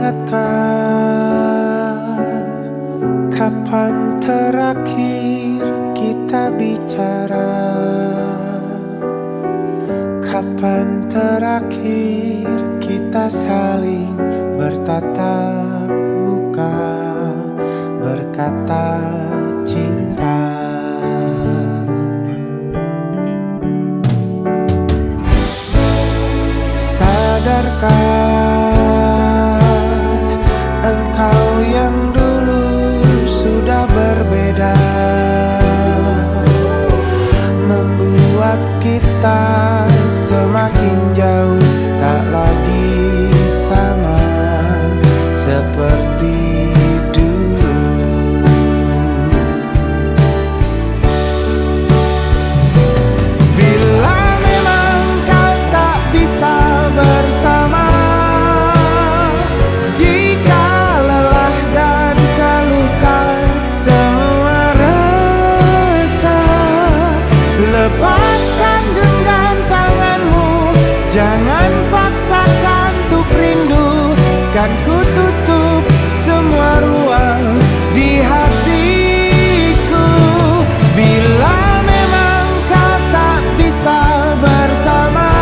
ingatkah kapan terakhir kita bicara? Kapan terakhir kita saling bertatap muka, berkata cinta? Sadarkah engkau yang dulu sudah berbeda, membuat kita semakin jauh, tak lagi sama seperti dulu. Bila memang kau tak bisa bersama, jika lelah dan keluhkan semua resah, lepaskan genggam tanganmu, jangan paksakan untuk rindu. Kan ku tutup semua ruang di hatiku. Bila memang kau tak bisa bersama,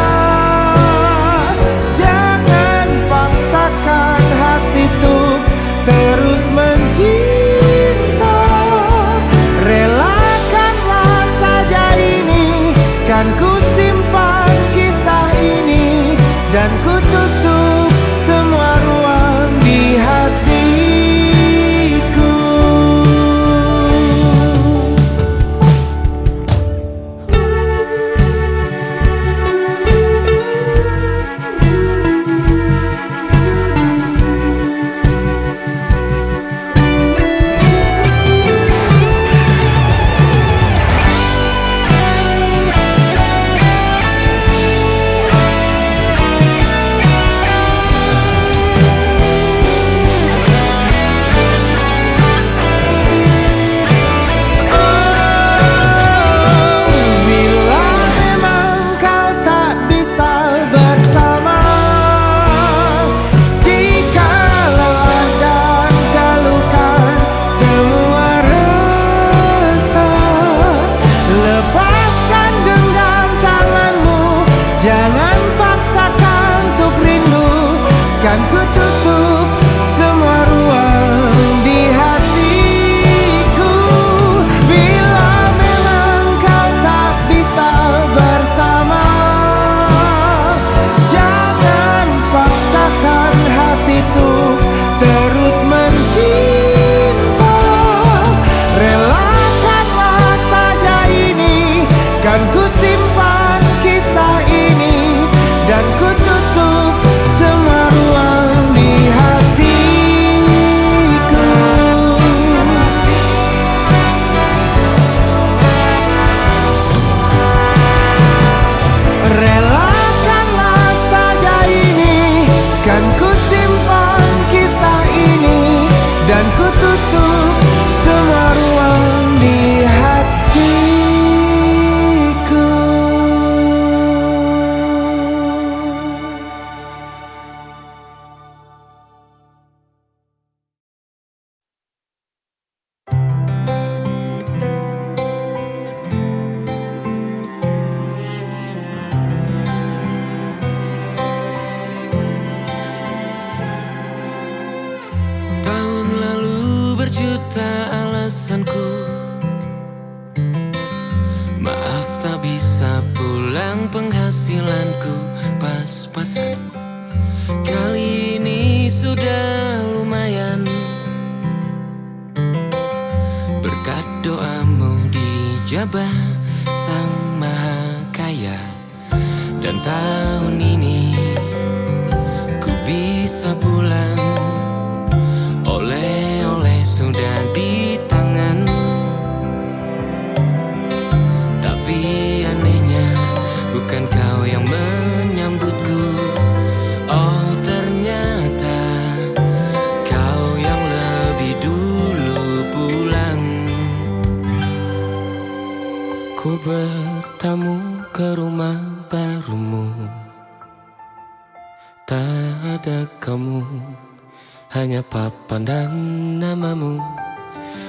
jangan paksakan hati untuk terus mencinta. Relakanlah saja ini, kan ku simpan kisah ini, dan ku tutup semua ruang di hatiku. Jangan paksakan untuk rindu, kan ku tutup semua ruang di hatiku. Bila memang kau tak bisa bersama, jangan paksakan hati untuk terus mencinta. Relakanlah saja ini, kan ku simpan kisah ini, dan ku tutup semua ruang di hatiku. Relakanlah saja ini, kan ku simpan kisah ini, dan ku tutup semua ruang di hatiku. Tahun lalu berjuta alasanku, maaf tak bisa pulang, penghasilanku pas-pasan. Kali ini sudah lumayan, berkat doamu dijabah Sang Maha Kaya. Dan tahun ini ku bisa pulang, oleh-oleh sudah di tangan. Tapi anehnya bukan kau yang menyambutku. Oh ternyata kau yang lebih dulu pulang. Ku bertamu ke rumah barumu, tak ada kamu hanya papan dan namamu.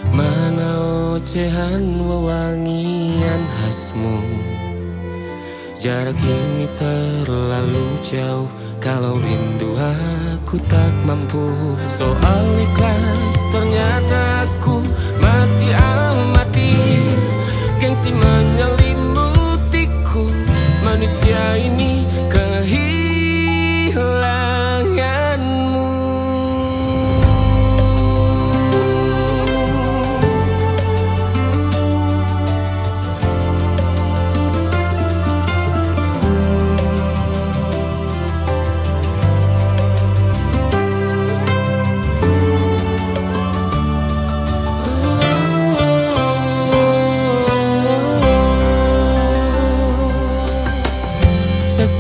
Mana ocehan wewangian khasmu. Jarak ini terlalu jauh, kalau rindu aku tak mampu. Soal ikhlas ternyata aku masih amatir. Gengsi menyelimutiku, manusia ini kehilanganmu.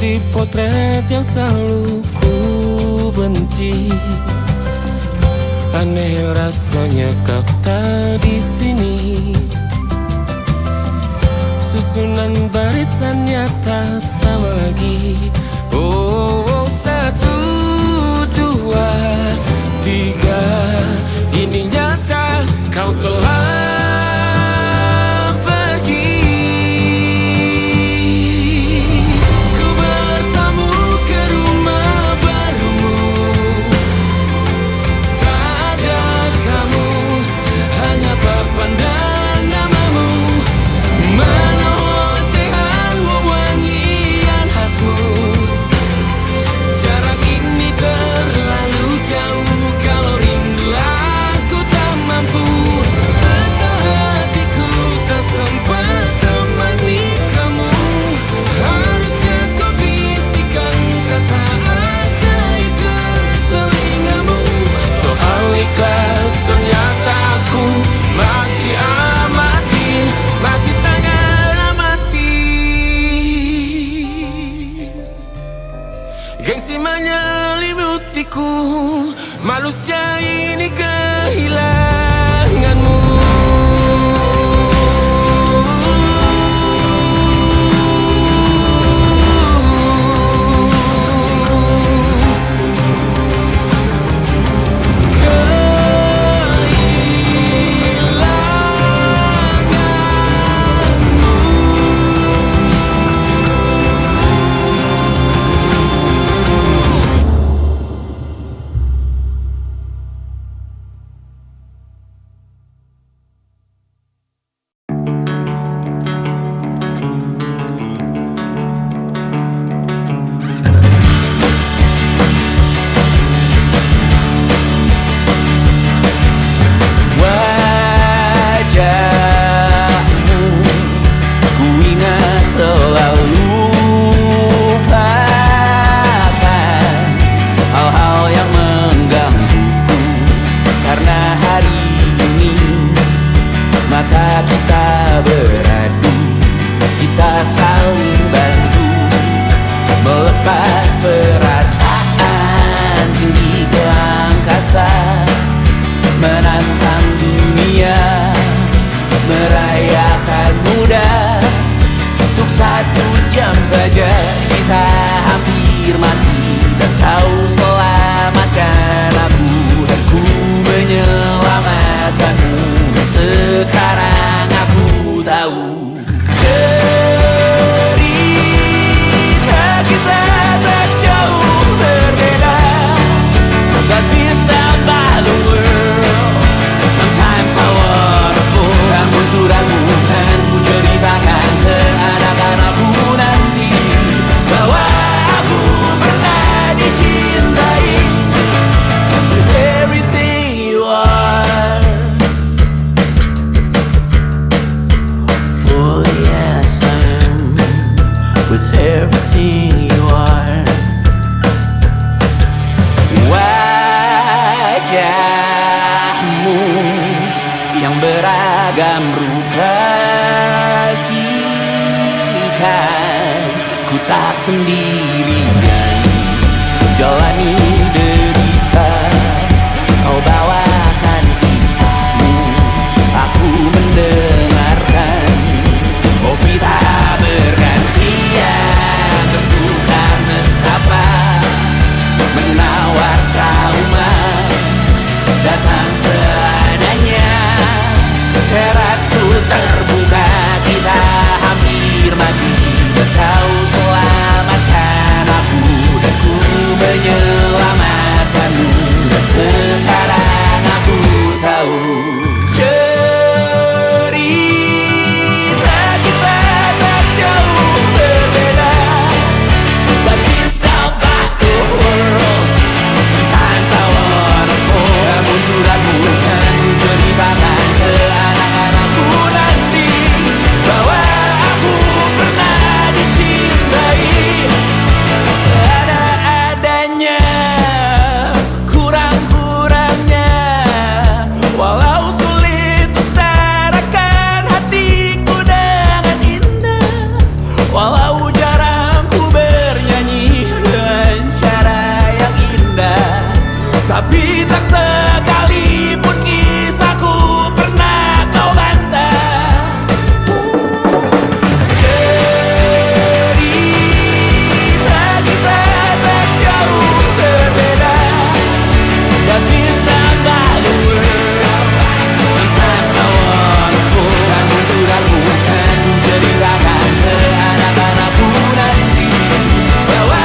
Si potret yang selalu ku benci, aneh rasanya kau tak di sini. Susunan barisannya tak sama lagi. Oh, 1, 2, 3, ini nyata kau telah gengsi menyelimutiku, manusia ini kehilanganmu. beragam rupa pastikan ku tak sendirian jalani derita. Kau bawakan kisahmu, aku mendengarkan. Oh kita bergantian bertukar nestapa, menawar trauma air mati. Dan kau selamatkan aku, dan ku menyelamatkanmu. Dan sekarang aku tahu cerita kita tak jauh berbeda. But you talk about the world, sometimes I wanna fall. Namun suratmu kan ku ceritakan ke anak-anakku nanti, bahwa aku pernah dicintai seada-adanya, sekurang-kurangnya. Walau sulit utarakan hatiku dengan indah, walau jarang ku bernyanyi dengan cara yang indah, tapi tak sekalipun kisahku pernah kau bantah. Cerita kita tak jauh berbeda, but it's about the world, sometimes I wanna fall. Namun suratmu kan ku ceritakan ke anak-anakku nanti, bahwa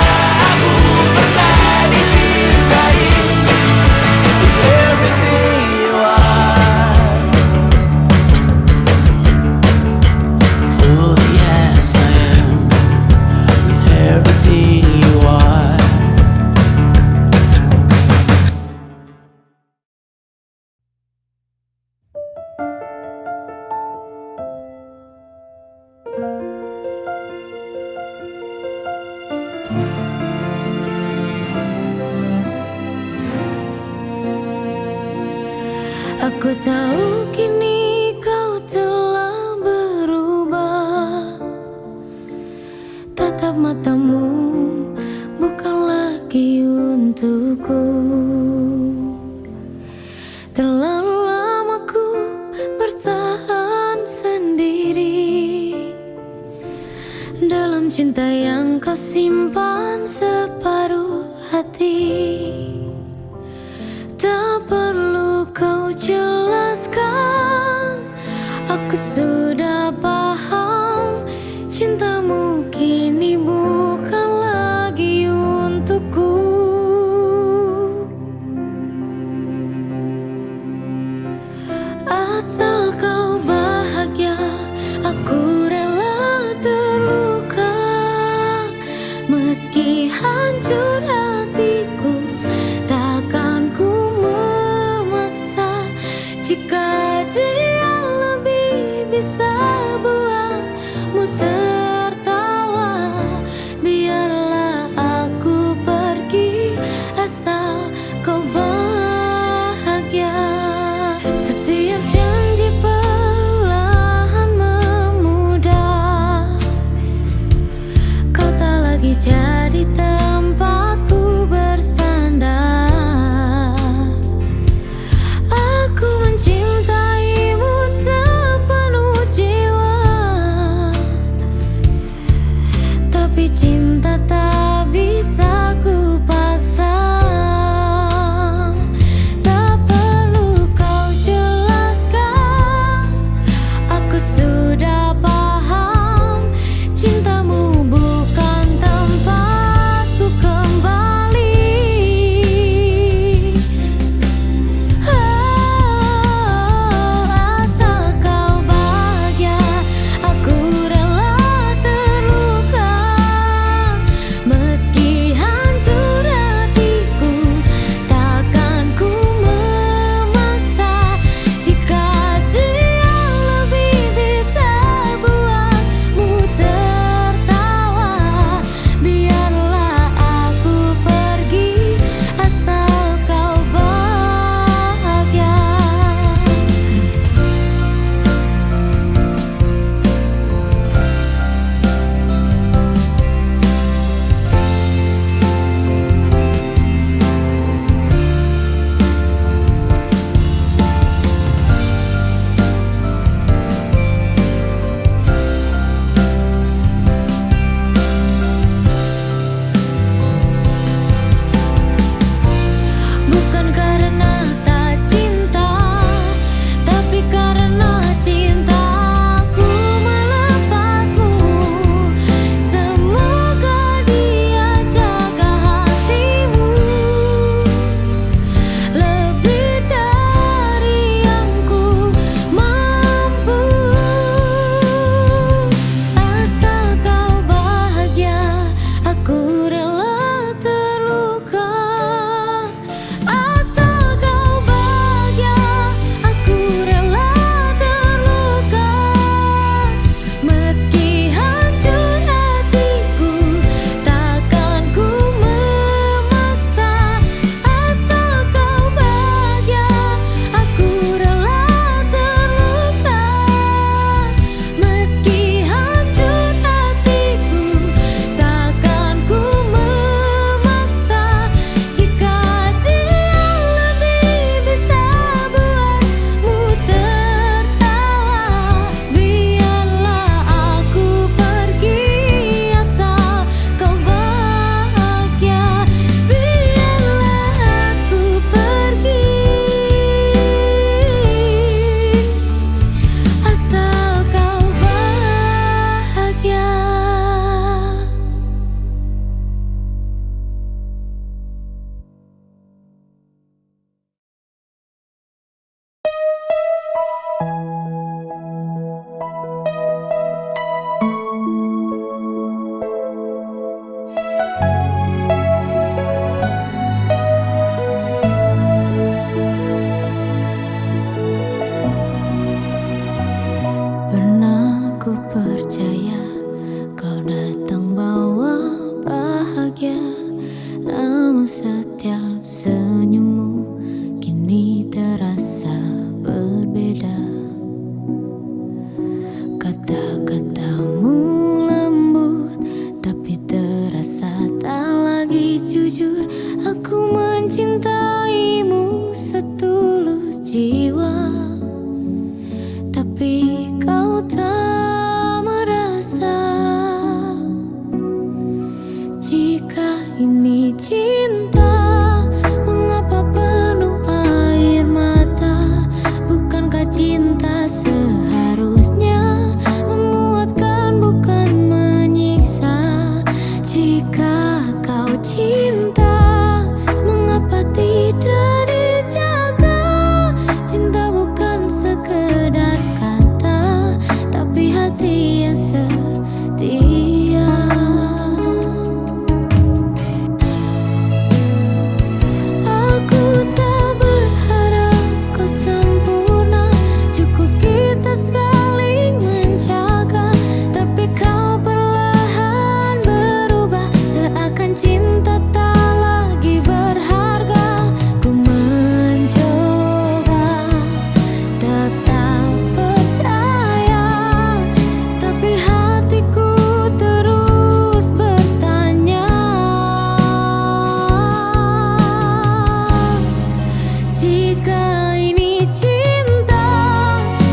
aku pernah dicintai with everything you are. Fully as I am, with everything you are. Aku tahu kini kau telah berubah. Tatap matamu bukan lagi untukku. Terlalu lama ku bertahan sendiri dalam cinta yang kau simpan separuh hati. Tak perlu kau jelaskan, aku sudah paham. Cintamu kini bukan lagi untukku. Asal kau bahagia, aku rela terluka. Meski hancur hatiku, setiap senyummu kini terasa berbeda. Kata-katamu lembut tapi terasa tak lagi jujur. Aku mencintaimu setulus jiwa, tapi kau tak merasa. Jika ini cinta, mengapa penuh air mata? Bukankah cinta seharusnya menguatkan bukan menyiksa? Jika kau cinta, mengapa tidak dijaga? Cinta bukan sekedar kata, tapi hati yang setia. Aku tak berharap kau sempurna, cukup kita saling menjaga. Tapi kau perlahan berubah, seakan cinta tak lagi berharga. Ku mencoba tetap percaya, tapi hatiku terus bertanya. Jika ini cinta,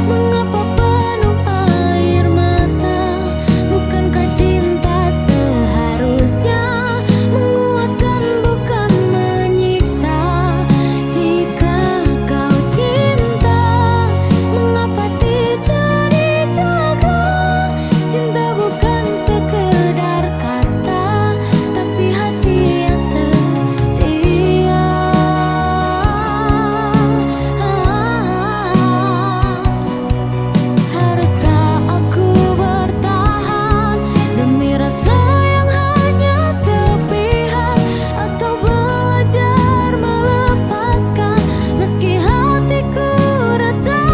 mengapa penuh air mata? Bukankah cinta seharusnya menguatkan bukan menyiksa? Jika kau cinta, mengapa tidak dijaga? Cinta bukan sekedar kata, tapi hati yang setia. Haruskah aku bertahan demi rasa yang hanya sepihak, atau belajar melepaskan meski hatiku retak?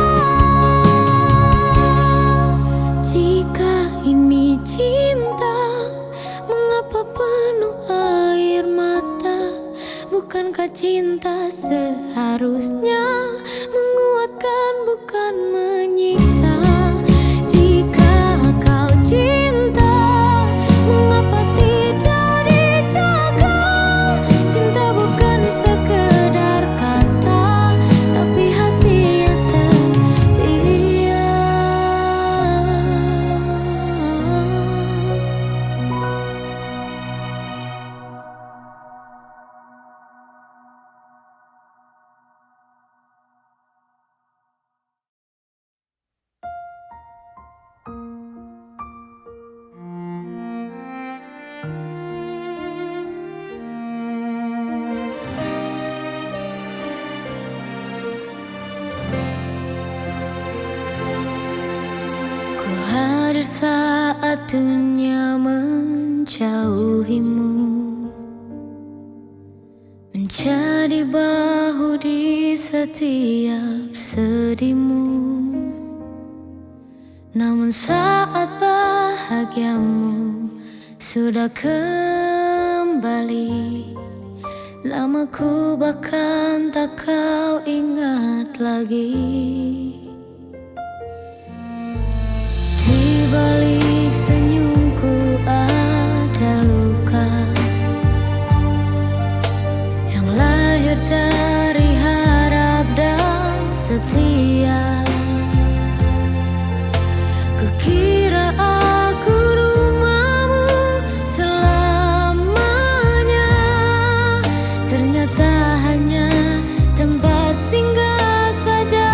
Jika ini cinta, mengapa penuh air mata? Bukankah cinta seharusnya menguatkan bukan menyiksa? Jika kau cinta, mengapa tidak dijaga? Cinta bukan sekedar kata, tapi hati yang setia. Ku hadir saat dunia menjauhimu, menjadi bahu di setiap sedihmu. Namun saat bahagiamu sudah kembali, namaku bahkan tak kau ingat lagi. Di balik senyumku ada luka yang lahir dari harap dan setia. Kukira aku rumahmu selamanya, ternyata hanya tempat singgah saja.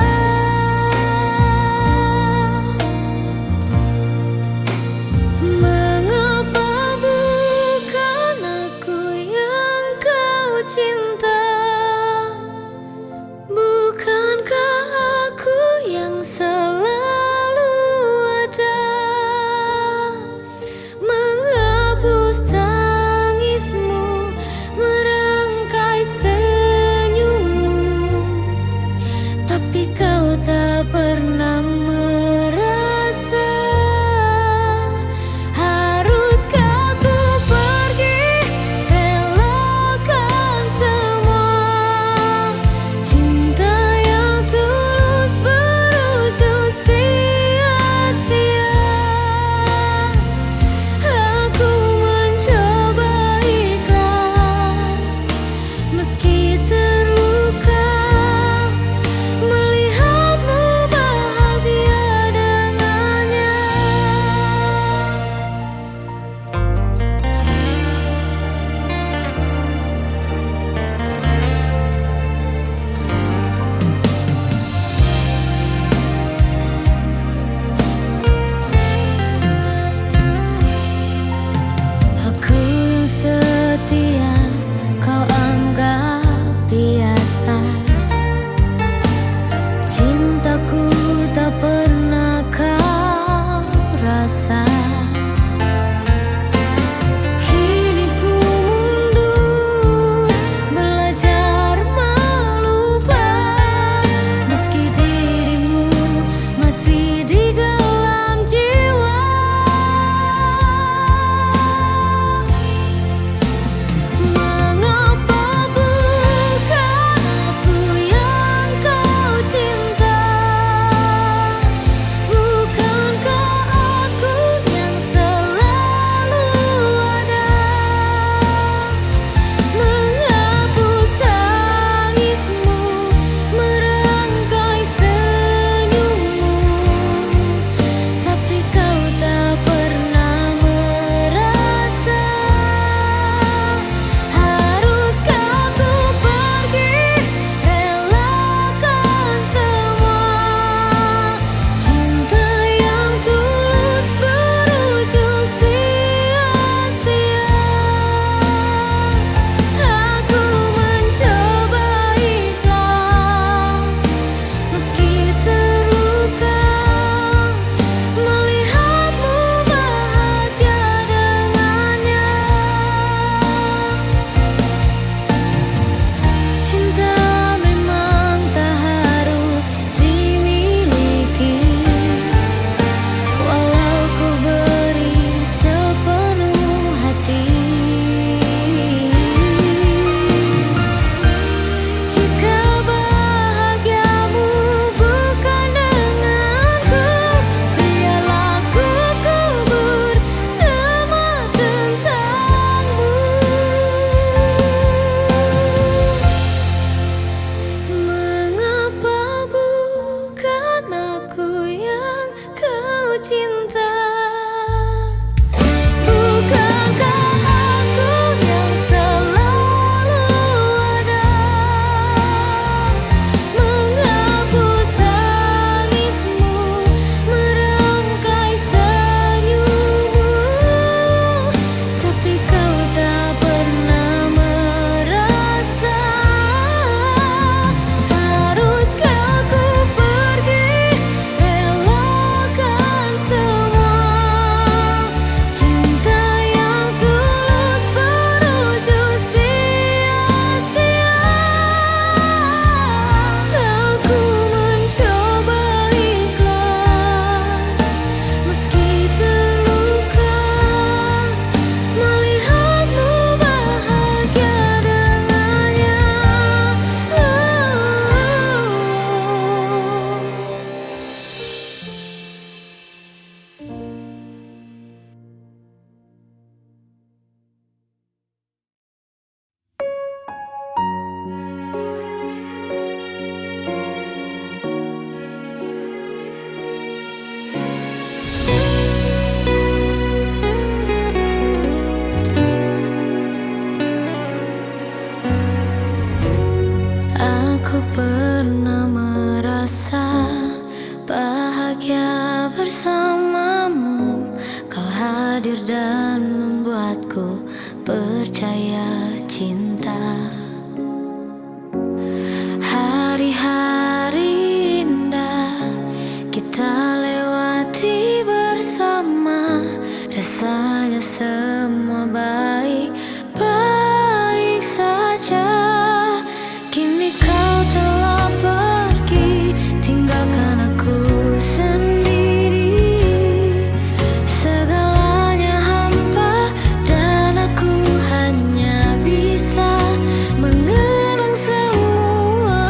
Aku pernah merasa bahagia bersamamu. Kau hadir dan membuatku percaya cinta. Hari-hari indah kita lewati bersama. Rasanya semua baik-baik saja. Kini kau telah pergi, tinggalkan aku sendiri. Segalanya hampa dan aku hanya bisa mengenang semua.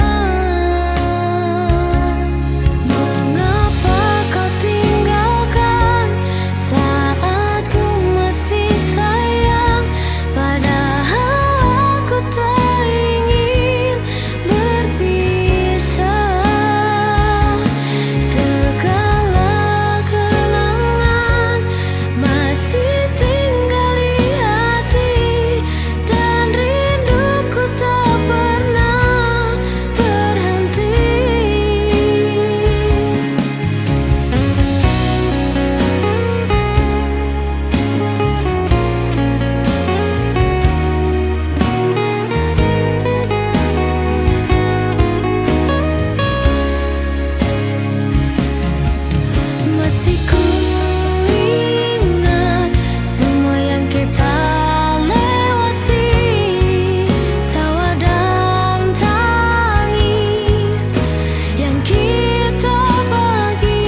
Mengapa kau tinggalkan saat ku masih sayang? Padahal aku tak ingin berpisah. Segala kenangan masih tinggal di hati, dan rinduku tak pernah berhenti. Masih ku ingat semua yang kita lewati, tawa dan tangis yang kita bagi.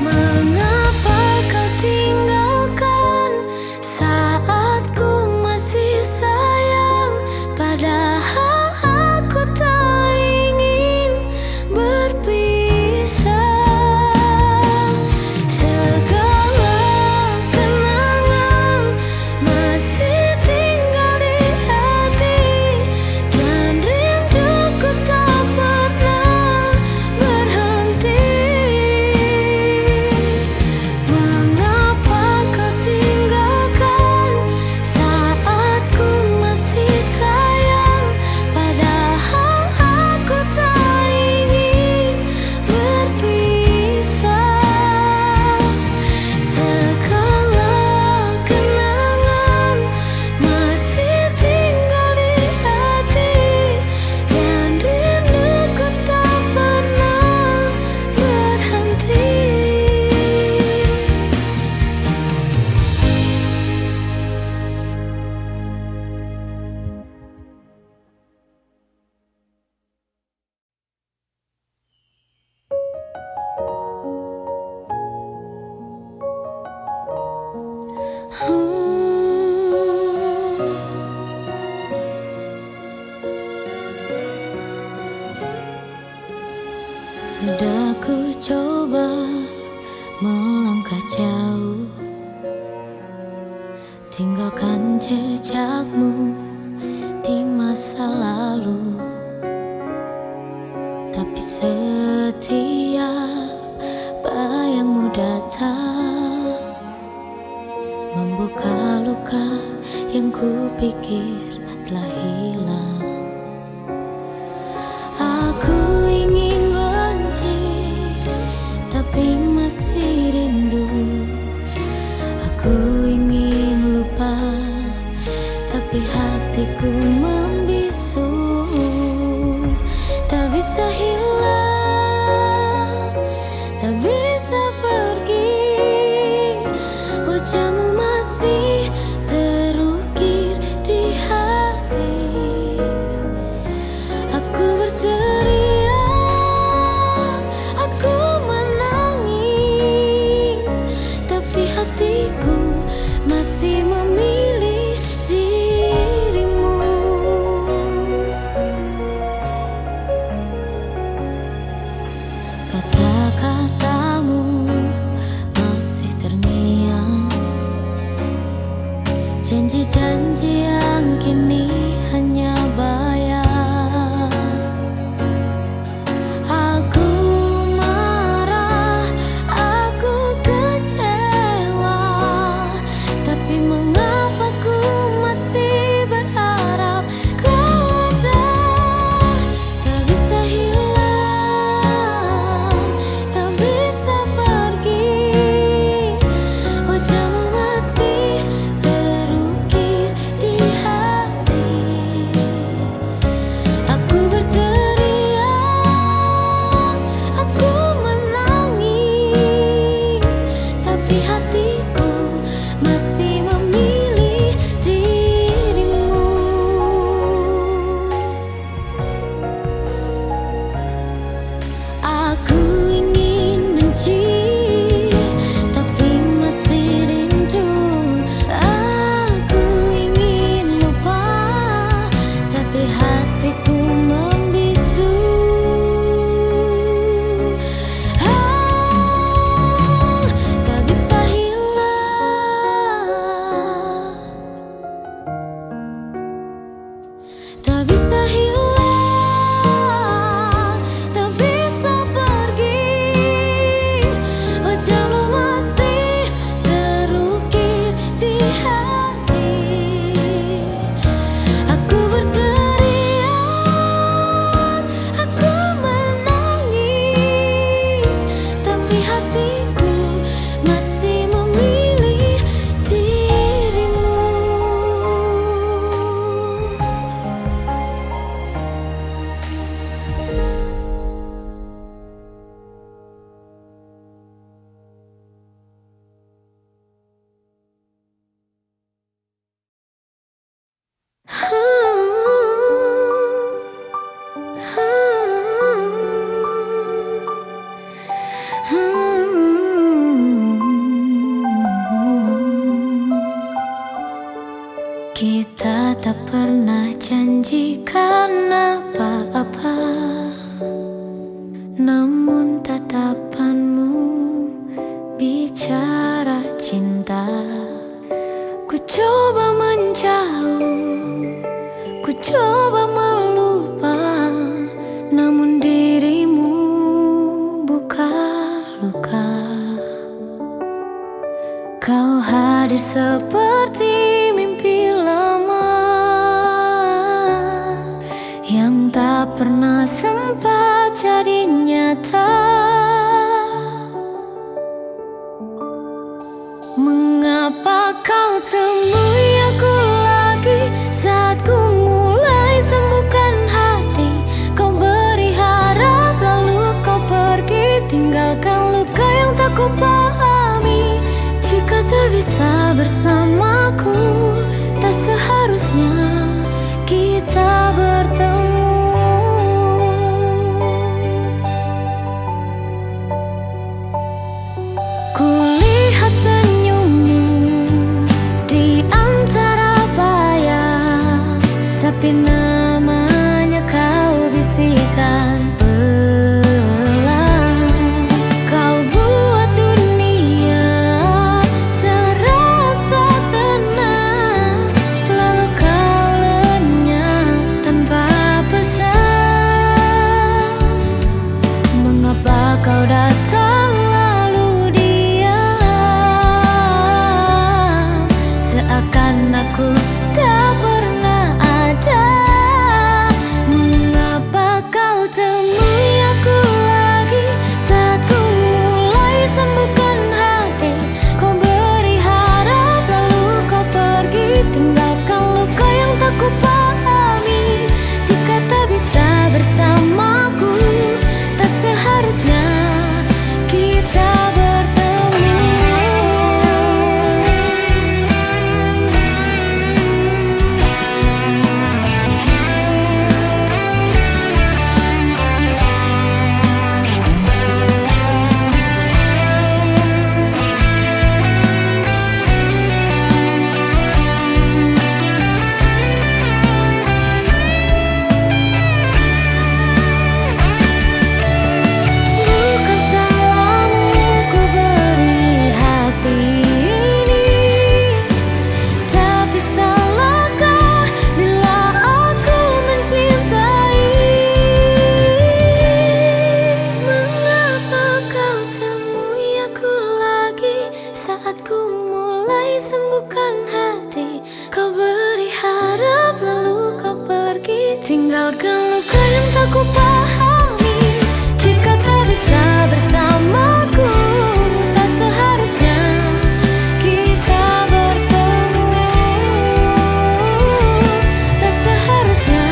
Mengapa kau tinggalkan saat ku masih sayang? Padahal aku tak ingin berpisah. Segala kenangan masih tinggal di hati, dan rinduku tak pernah berhenti. Mengapa kau tinggalkan saat ku masih sayang? Padahal aku tak ingin berpisah. Segala kenangan masih tinggal di hati, dan rinduku tak pernah berhenti. Sudah ku coba melangkah jauh, tinggalkan jejakmu di masa lalu. Tapi setiap bayangmu datang, membuka luka yang ku pikir telah hilang. Aku ingin benci, tapi masih rindu. Aku ingin lupa, tapi hatiku membisu. Tak bisa hilang, tak bisa pergi. Wajahmu masih terukir di hati. Aku berteriak, aku menangis, tapi hatiku masih memilih dirimu. Kata-katamu masih terngiang, janji-janji yang kini hanya bayang. Aku marah, aku kecewa, tapi mengapa ku masih berharap? Kita tak pernah janjikan apa-apa, namun tatapanmu bicara cinta. Ku coba menjauh, ku coba melupa, namun dirimu buka luka. Kau hadir seperti mimpi lama yang tak pernah sempat jadi nyata. Mengapa kau temui aku lagi saat ku mulai sembuhkan hati? Kau beri harap lalu kau pergi, tinggalkan luka yang tak ku pahami. Jika tak bisa bersamaku, tak seharusnya kita bertemu. Kulihat senyummu di antara bayang, tapi namanya kau bisikan pelan. Kau buat dunia serasa tenang, lalu kau lenyap tanpa pesan. Mengapa kau datang lalu diam, seakan aku tak pernah ada. Mengapa kau temui aku lagi saat ku mulai sembuhkan hati? Kau beri harap lalu kau pergi, tinggalkan luka yang tak ku pahami. Jika tak bisa bersamaku, tak seharusnya kita bertemu. Bukan salahmu ku beri hati ini, tapi salahkah bila aku mencintai? Mengapa kau temui aku lagi saat ku mulai sembuhkan hati? Kau beri harap lalu kau pergi, tinggalkan luka yang tak ku pahami. Jika tak bisa bersamaku, tak seharusnya kita bertemu. Tak seharusnya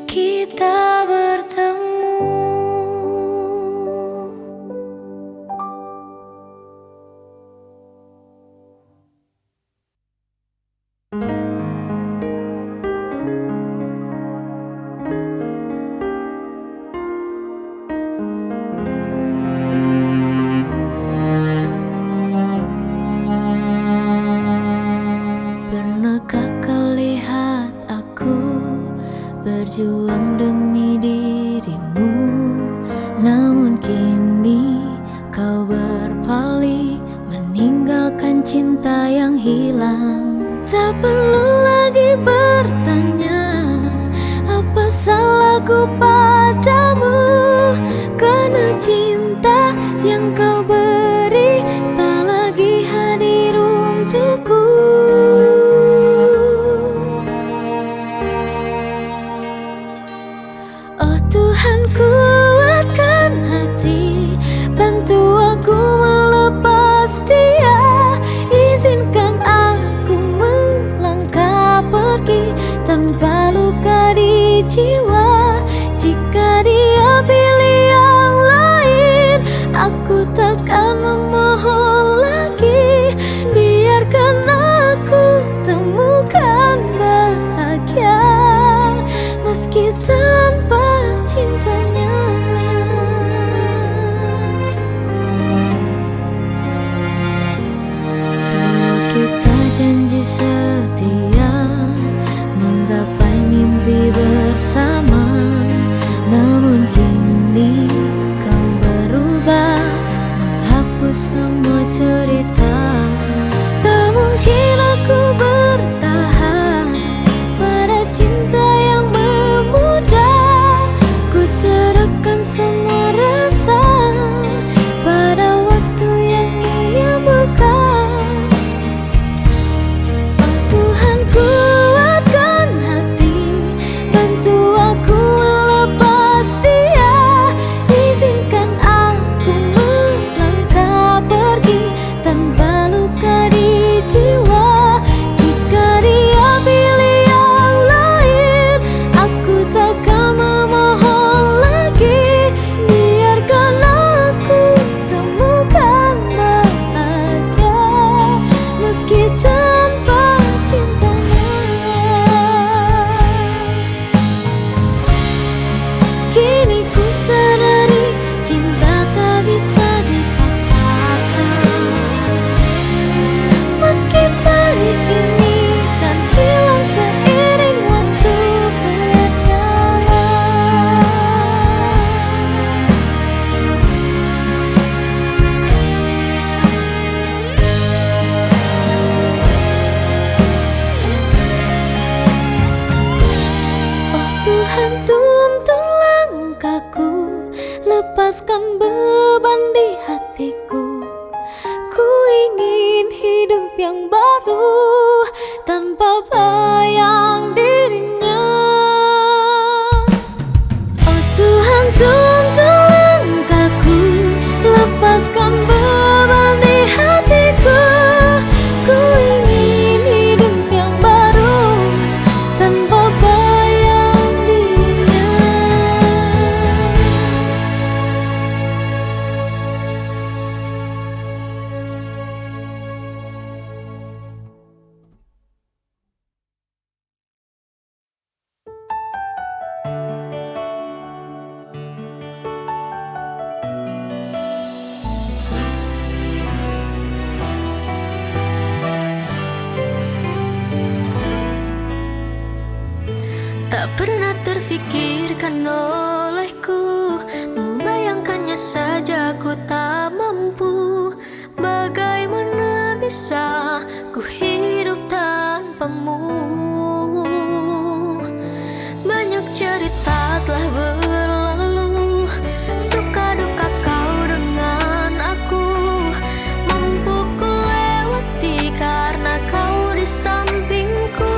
kita bertemu. Pernahkah kau lihat aku berjuang demi dirimu, namun kini kau berpaling meninggalkan cinta yang hilang. Tak perlu lagi bertanya apa salahku padamu, karena cinta yang kau beri tak lagi hadir untukku. Oh Tuhan, kuatkan hati, bantu aku melepas dia. Izinkan aku melangkah pergi tanpa luka di jiwa. baru tanpa bayang dirinya. Oh Tuhan, tuntun langkahku, lepaskan beban di hatiku. Ku ingin hidup yang baru tanpa bayang dirinya. Tak pernah terfikirkan olehku, membayangkannya saja ku tak mampu. Bagaimana bisa ku hidup tanpamu? Banyak cerita telah berlalu, suka duka kau dengan aku. Mampu ku lewati karena kau di sampingku.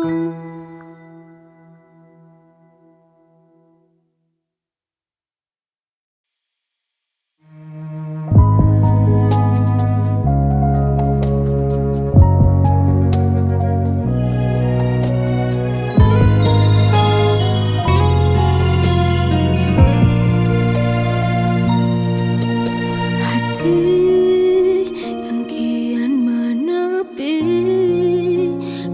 Yang kian menepi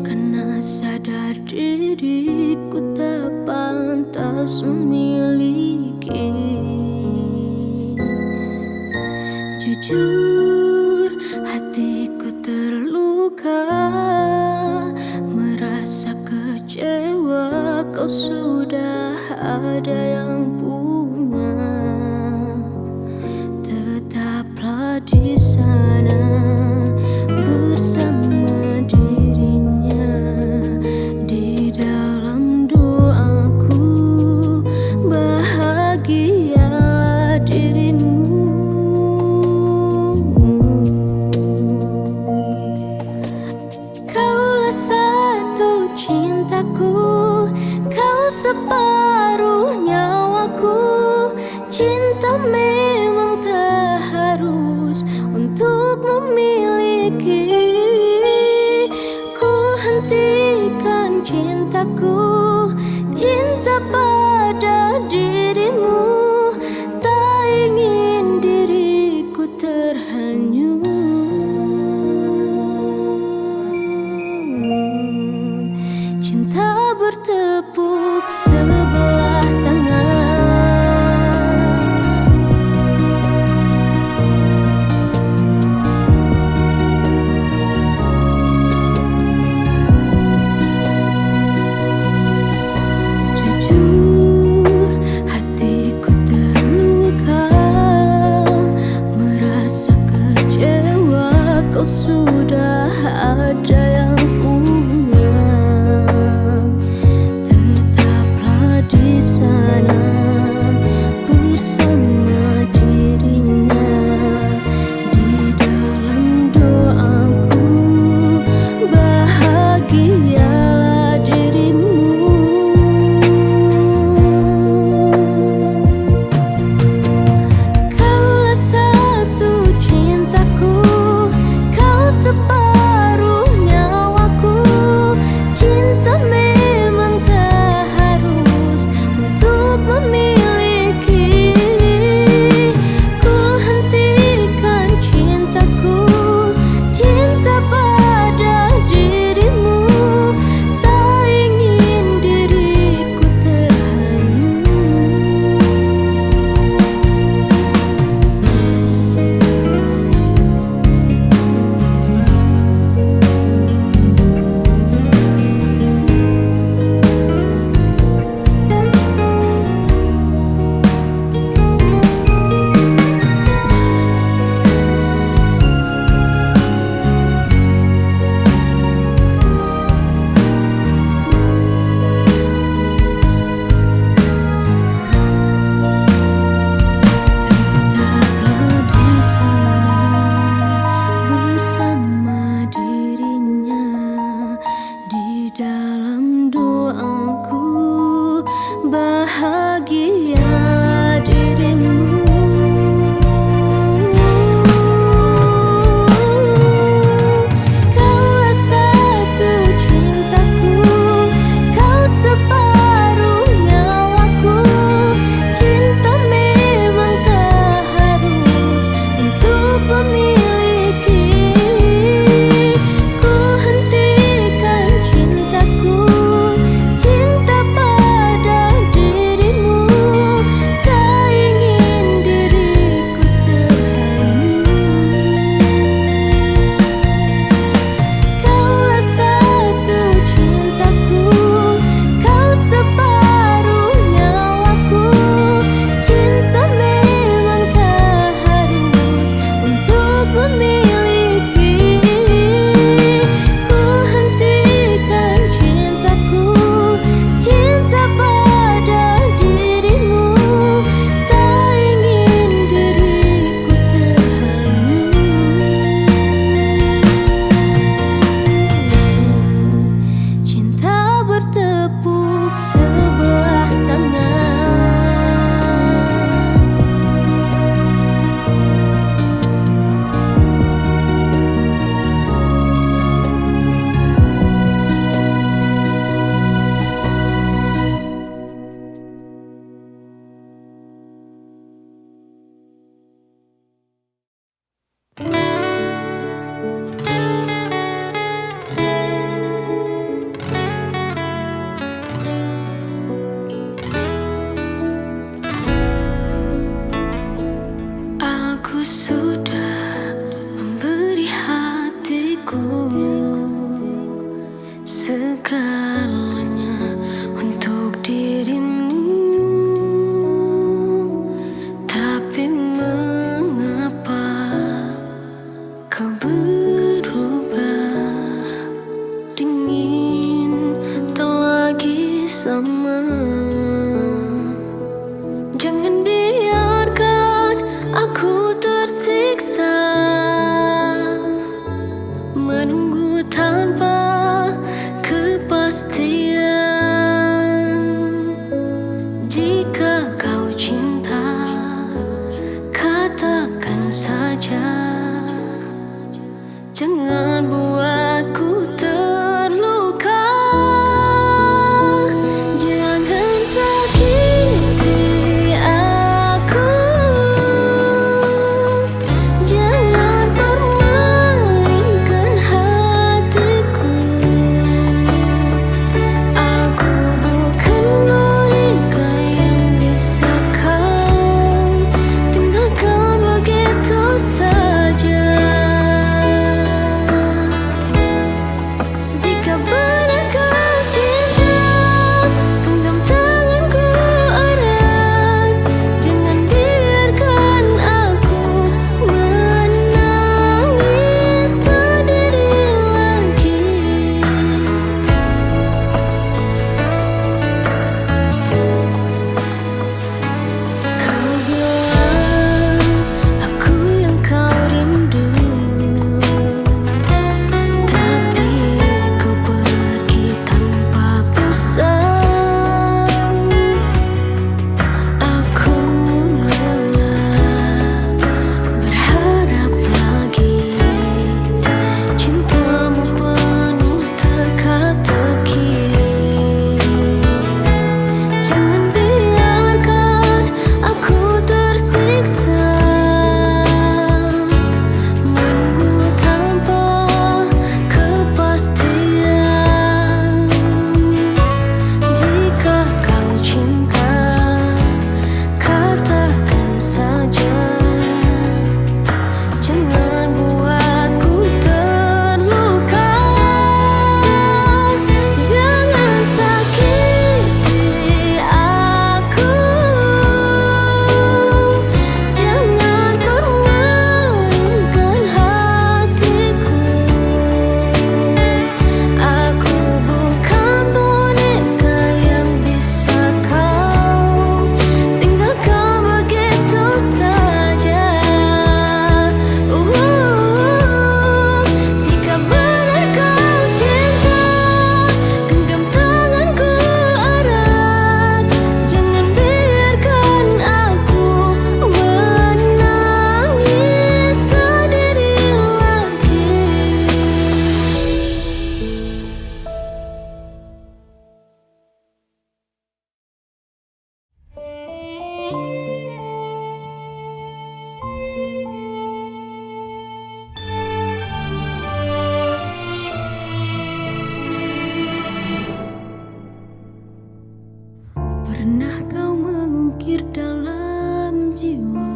karena sadar diriku tak pantas memiliki. Jujur hatiku terluka, merasa kecewa kau sudah ada yang punya. Tetaplah di sana bersama dirinya. Di dalam doaku bahagialah dirimu. Kaulah satu cintaku, kau separuh nyawaku. Cinta memang tak harus untuk memiliki. Ku hentikan cintaku, cinta pada dirimu. Tak ingin diriku terhanyut. Cinta bertepuk sebelah tangan. Jujur hatiku terluka, merasa kecewa kau sudah ada yang punya. Tetaplah di segalanya untuk dirimu, tapi mengapa kau berubah? Dingin tak lagi sama. Jangan biarkan aku tersiksa menunggu tanpa kepastian. Jika kau cinta, katakan saja. Jangan buatku terluka. Jangan sakiti aku. Jangan permainkan hatiku. Aku bukan boneka yang bisa kau tinggalkan begitu saja. Jika benar kau cinta, genggam tanganku erat. Jangan biarkan aku menangis sendiri lagi. Kau bilang aku yang kau rindu, tapi kau pergi tanpa pesan. Aku lelah berharap lagi. Cintamu penuh teka-teki. Jangan biarkan aku tersiksa menunggu tanpa kepastian. Jika kau cinta, katakan saja. Jangan buatku terluka. Jangan sakiti aku. Jangan permainkan hatiku. Aku bukan boneka yang bisa kau tinggalkan begitu saja. Jika benar kau cinta, genggam tanganku erat. Jangan biarkan aku menangis sendiri lagi. Pernah kau mengukir dalam jiwa,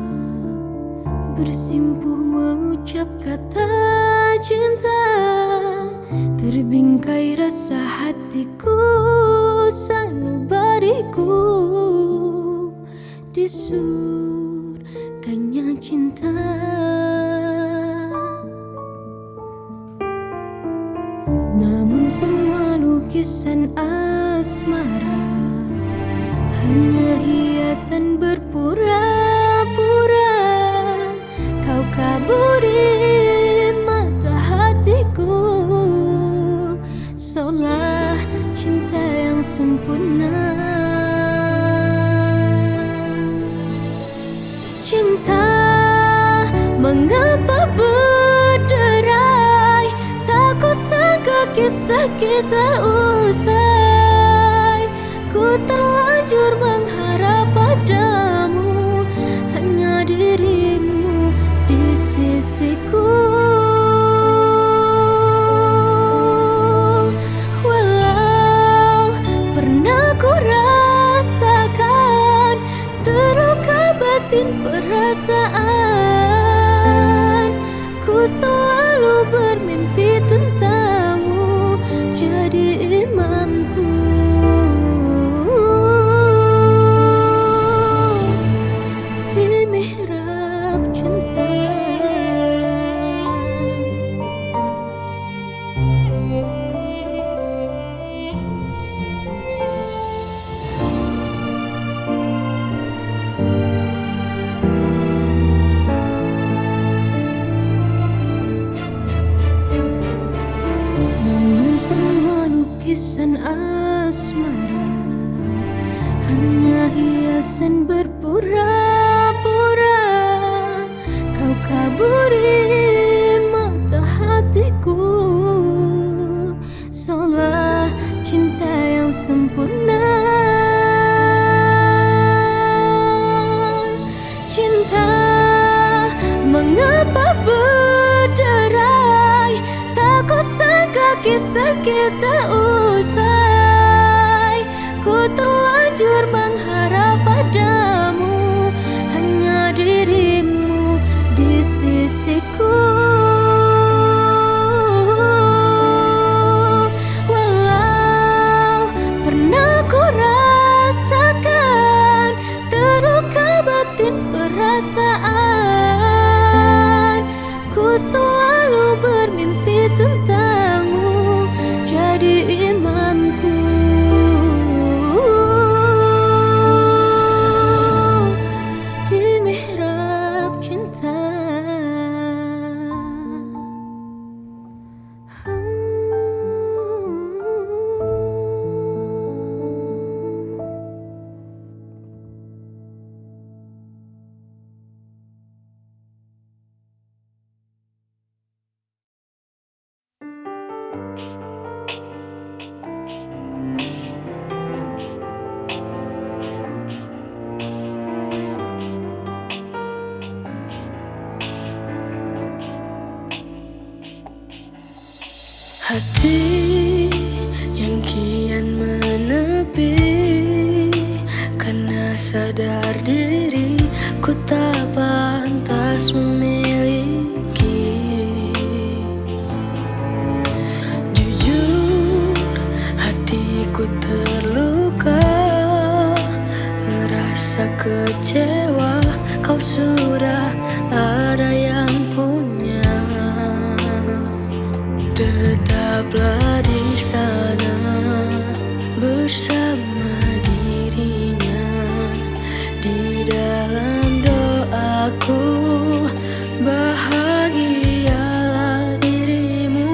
bersimpuh mengucap kata cinta, terbingkai rasa hatiku, sanubariku di surganya cinta. Namun semua lukisan asmara hanya hiasan berpura-pura. Kau kaburi mata hatiku, seolah cinta yang sempurna. Cinta, mengapa berderai? Tak kusangka kisah kita usai. Ku terlanjur mengharap padamu, hanya dirimu di sisiku. Walau pernah ku rasakan terluka batin perasaan, ku selalu bermimpi tentangmu, jadiin asmara hanya hiasan berpura-pura. Kau kaburi mata hatiku, seolah cinta yang sempurna. Cinta mengapa berderai, tak kusangka kisah kita usai. Ku terlanjur mengharap padamu, hanya dirimu di sisiku. Walau pernah ku rasakan terluka batin perasaan, ku selalu bermimpi tentangmu jadi imamku. Di mihrab cinta. Hati yang kian menepi karena sadar diri ku tak pantas memiliki. Jujur hatiku terluka, merasa kecewa kau sudah ada yang punya. Tetaplah di sana bersama dirinya, di dalam doaku bahagialah dirimu.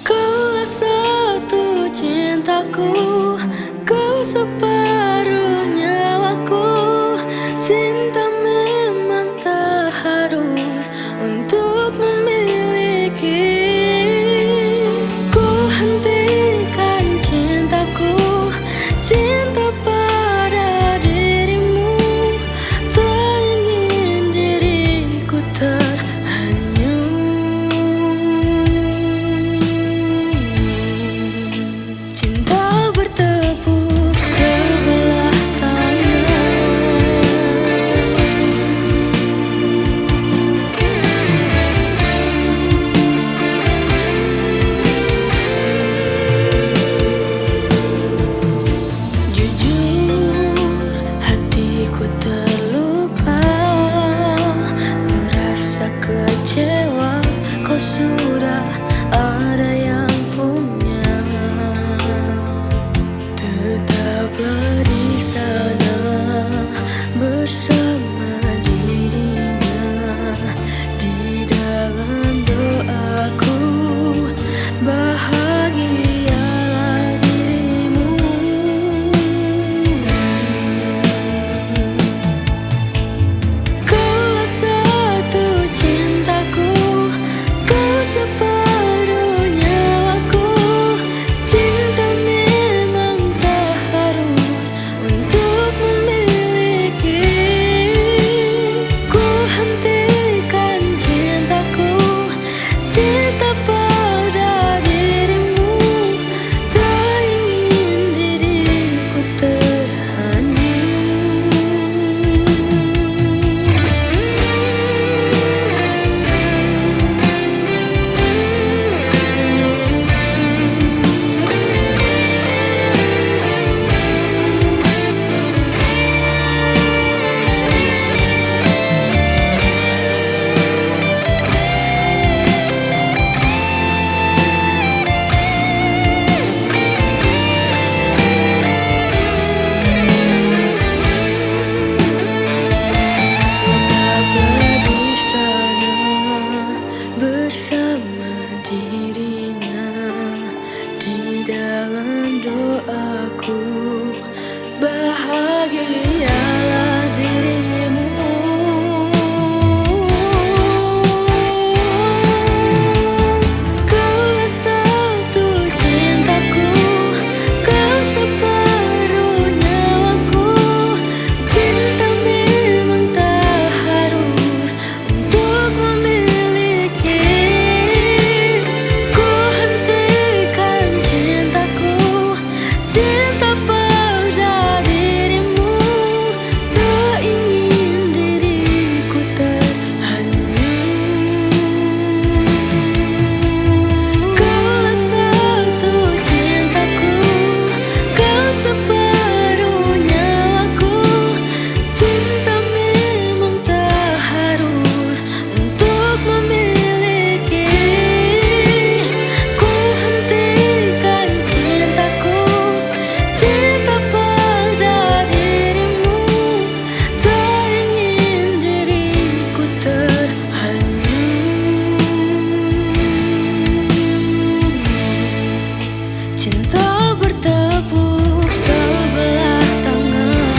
Kau satu cintaku, kau separuh nyawaku. Cinta memang tak harus untuk memiliki. Ku hentikan cintaku, cinta pada dirimu. Tak ingin diriku terhanyut. Cinta bertepuk sebelah tangan. Kecewa kau sudah ada yang punya. Tetaplah di sana bersama dirinya, di dalam doaku bahagialah dirimu. Kau satu cintaku, kau separuh nyawaku. Cinta memang tak harus untuk memiliki. Ku hentikan cintaku, cinta pada dirimu. Tak ingin diriku terhanyut. bersama dirinya. Di dalam doaku, bahagialah dirimu. Kaulah satu cintaku, kau separuh nyawaku. Cinta memang tak harus untuk memiliki. Ku hentikan cintaku, cinta pada dirimu. Tak ingin diriku terhanyut. Kaulah satu cintaku, kau separuh nyawaku. Cinta memang tak harus untuk memiliki. Ku hentikan cintaku, cinta pada dirimu. Tak ingin diriku terhanyut. Cinta bertepuk sebelah tangan.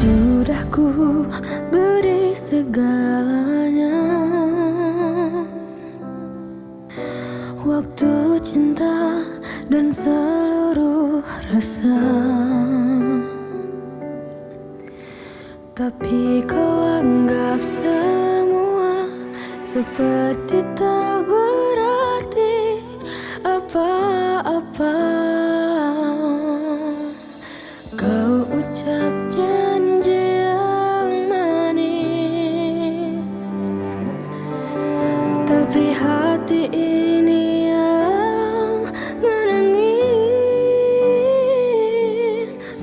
Sudah ku beri segalanya, waktu, cinta, dan seluruh rasa. Tapi kau anggap semua seperti tak berarti apa-apa. Kau ucap janji yang manis, tapi hati ini yang menangis.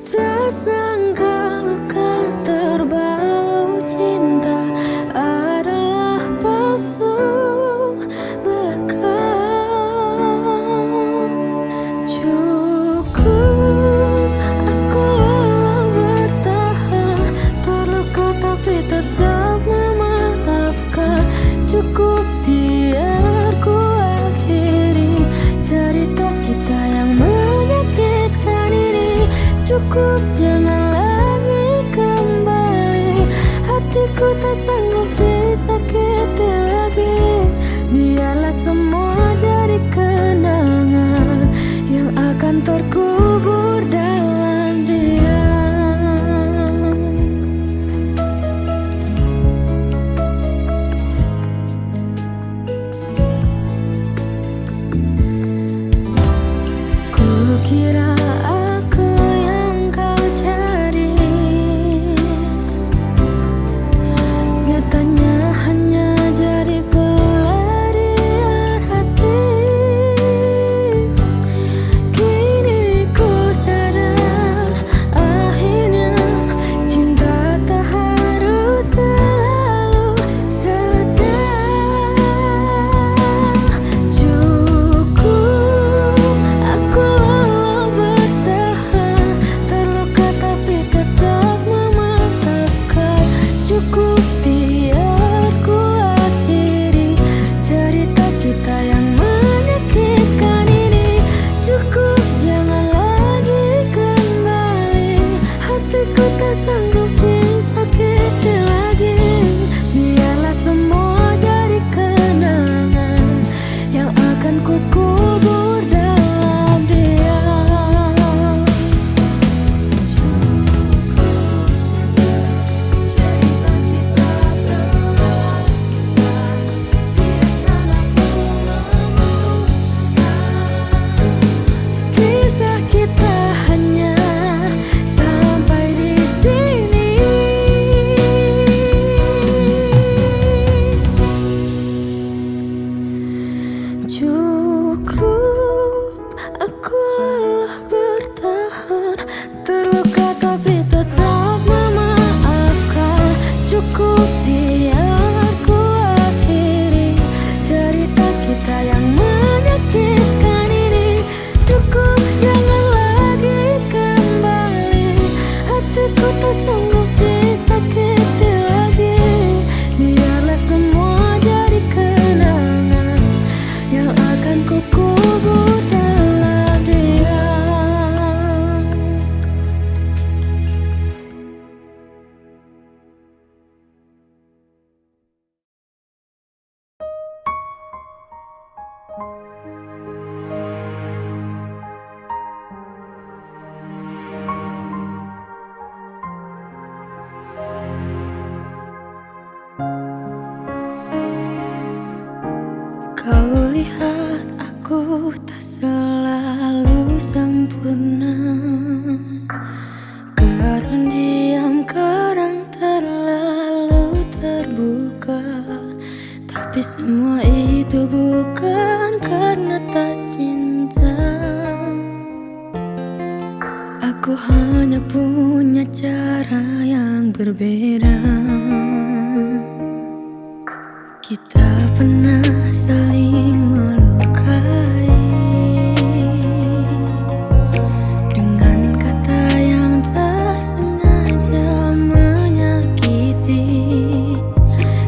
Tak sangka luka terbalau cinta adalah palsu belaka. Cukup aku lelah bertahan, terluka tapi tetap memaafkan. Cukup biar ku akhiri cerita kita yang menyakitkan ini. Cukup jangan lagi kembali, hatiku tak sanggup disakiti lagi. Biarlah semua jadi kenangan yang akan terkubur dalam diam. Kukira aku yang kau cari, tak selalu sempurna. Kadang diam, kadang terlalu terbuka. Tapi semua itu bukan karena tak cinta. Aku hanya punya cara yang berbeda. Kita pernah saling melukai dengan kata yang tak sengaja menyakiti.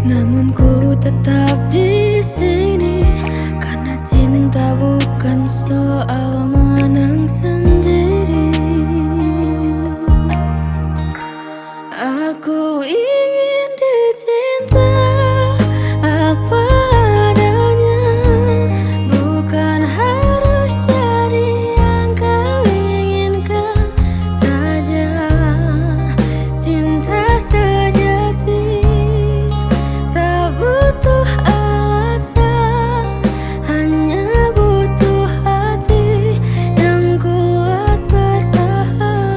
Namun ku tetap di sini karena cinta bukan soal menang sendiri. Aku ingin dicinta apa adanya, bukan harus jadi yang kau inginkan saja. Cinta sejati tak butuh alasan, hanya butuh hati yang kuat bertahan.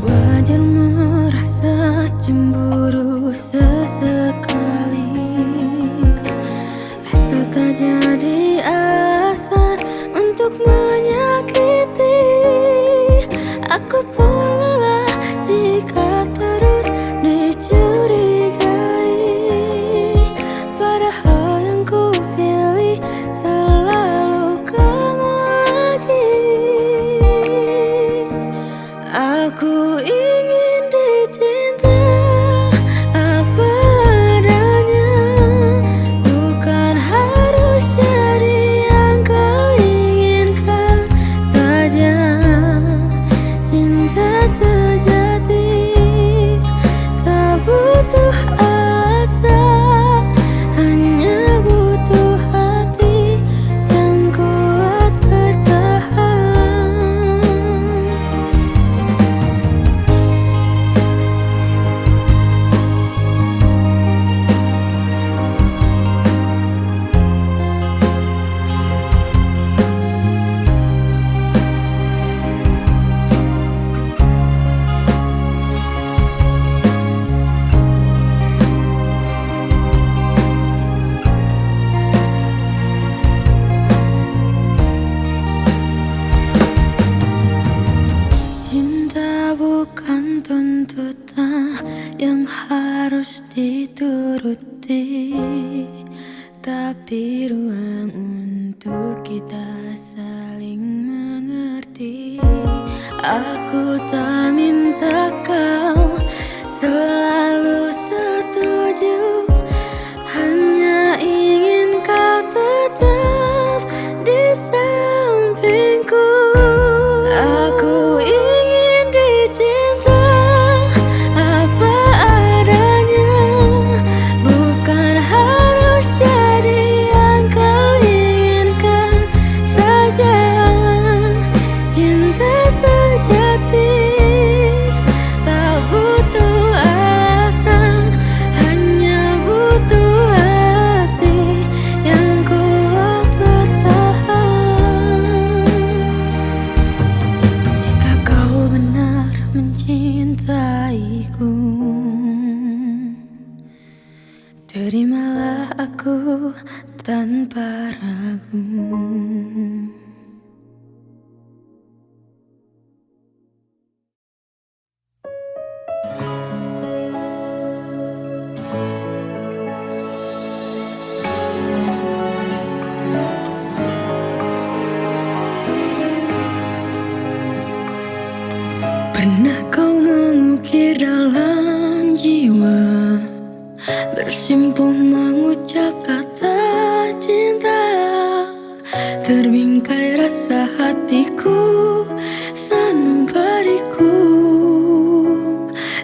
Wajar merasa cemburu sesekali, asal tak jadi alasan untuk menyakiti. Aku pun lelah jika terus dicurigai, padahal yang ku pilih selalu kamu lagi. Aku ingin dicinta apa adanya, bukan harus jadi yang kau inginkan saja. Cinta sejati tak butuh alasan, hanya butuh hati yang kuat bertahan. Cinta bukan tuntutan yang harus dituruti, tapi ruang untuk kita saling mengerti. Aku tak minta kau selalu setuju, hanya ingin kau tetap di sampingku. Aku ingin dicinta apa adanya, bukan harus jadi yang kau inginkan saja. Cinta sejati tak butuh alasan, hanya butuh hati yang kuat bertahan. Jika kau benar mencintaiku, terimalah aku tanpa ragu. Pernah kau mengukir dalam jiwa, bersimpuh mengucap kata cinta, terbingkai rasa hatiku sanubariku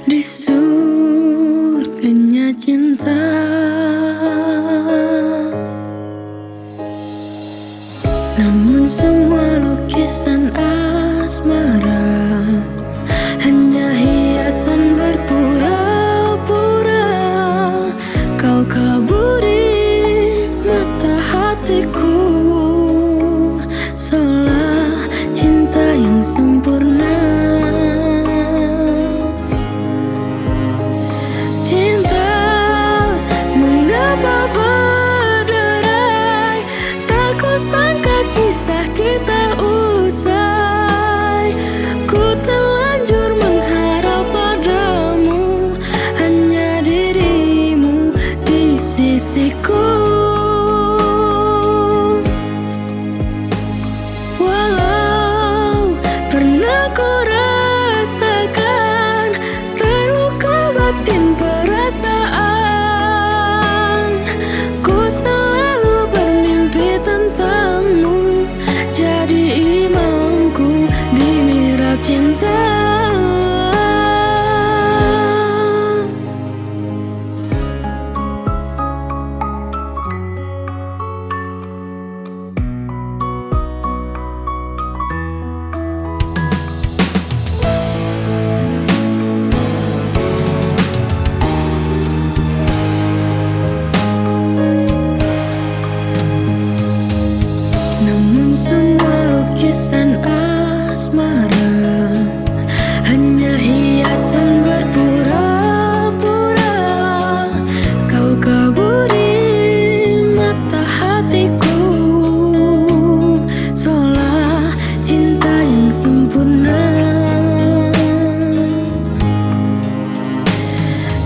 di surganya cinta. Namun semua lukisan asmara hanya hiasan berpura-pura. Kau kaburi matahari hatiku, seolah cinta yang sempurna. Cinta mengapa berderai, tak kusangka kisah kita usai. Ku terlanjur mengharap padamu, hanya dirimu di sisiku. Walau pernah ku rasakan terluka batin perasaan, ku selalu bermimpi tentangmu, jadi imamku di mihrab cinta. Namun semua lukisan asmara hanya hiasan berpura-pura. Kau kaburi mata hatiku, seolah cinta yang sempurna.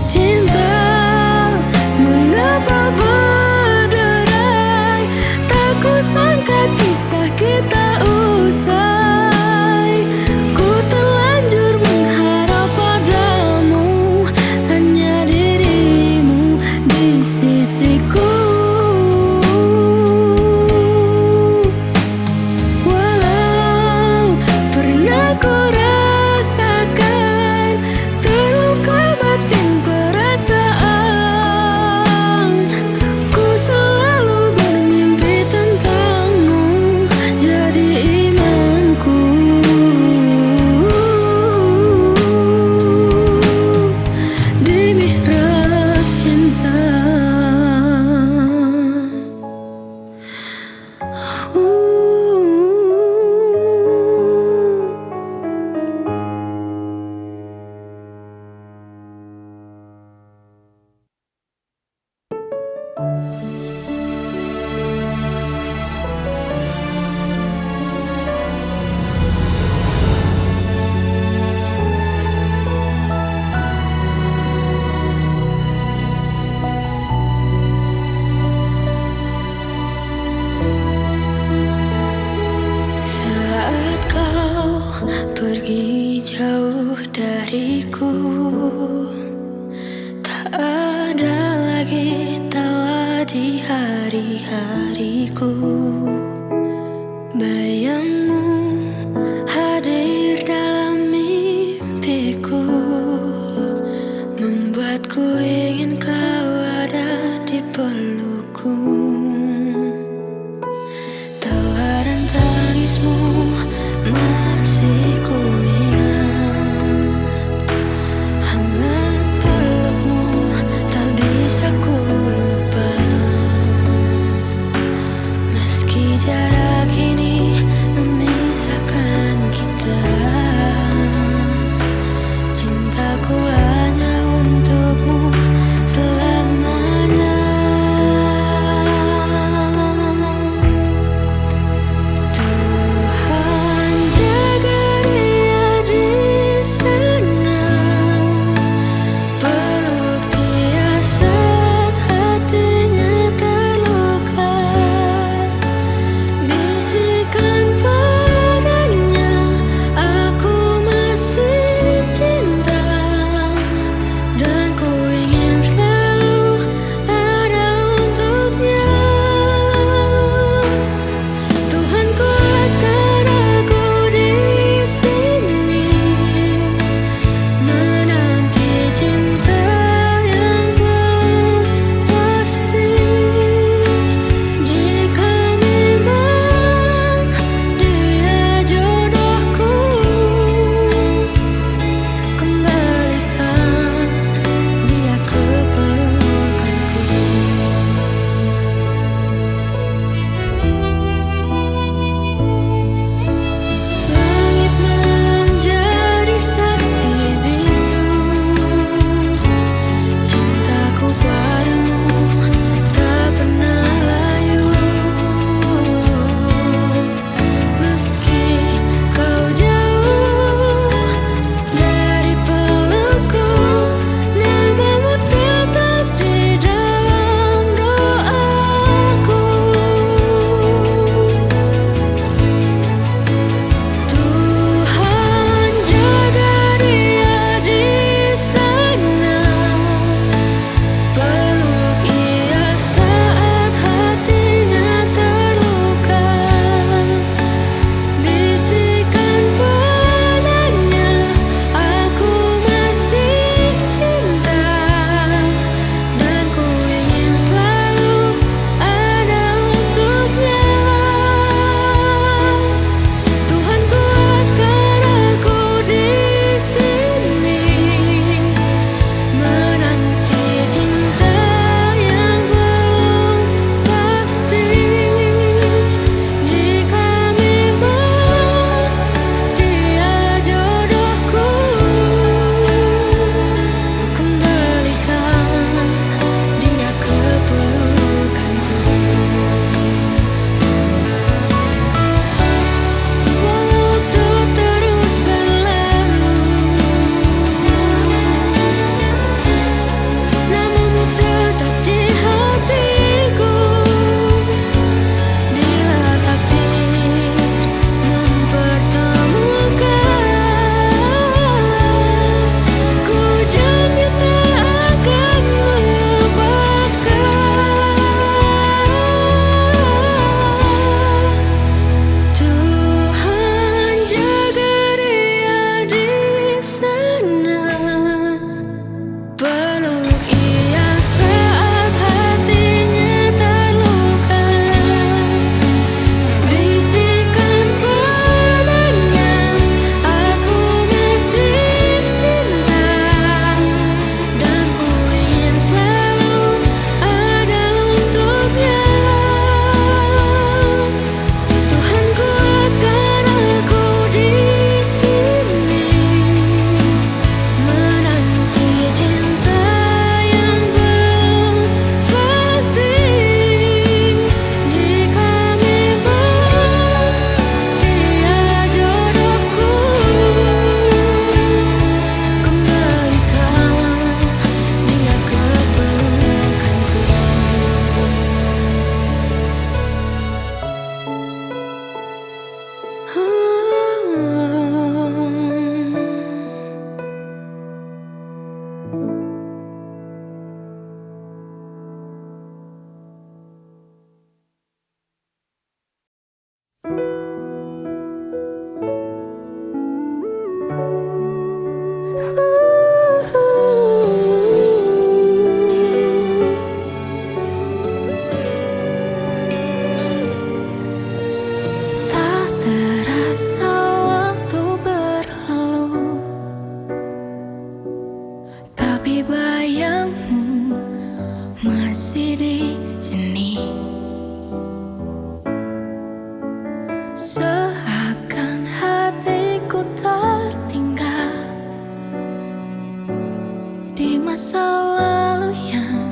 Cinta mengapa berderai, tak kusangka kisah kita usai. Ku terlanjur mengharap padamu, hanya dirimu di sisiku. Walau pernah ku rasakan terluka batin perasaan, ku selalu bermimpi tentangmu, jadi imamku di mihrab cinta. Saat kau pergi jauh dariku, tak ada lagi tawa di hari-hariku. Bayangmu hadir dalam mimpiku, membuatku ingin kau ada di pelukku. Tawaran tangismu masih ku ingat, hangat pelukmu tak bisa ku lupa. Meski jarak ini Seakan hatiku tertinggal di masa lalu yang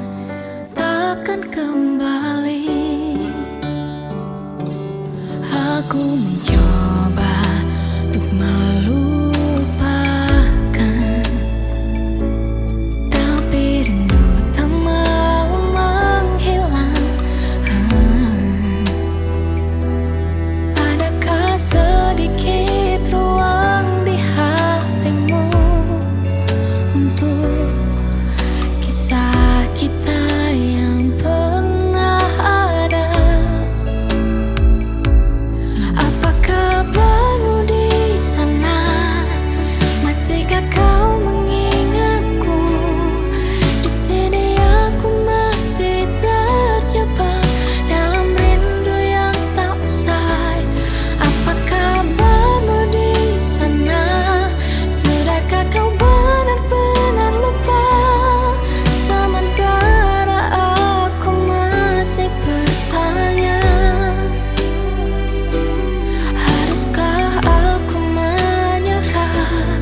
takkan kembali. Aku mencoba untuk melupakan, tapi rindu tak mau menghilang. Adakah sedikit ruang di hatimu untuk kisah kita yang pernah ada? Apa kabarmu di sana? Masihkah kau mengingatku? Di sini aku masih terjebak dalam rindu yang tak usai. Apa kabarmu di sana? Sudahkah kau benar-benar lupa? Sementara aku masih bertanya, haruskah aku menyerah?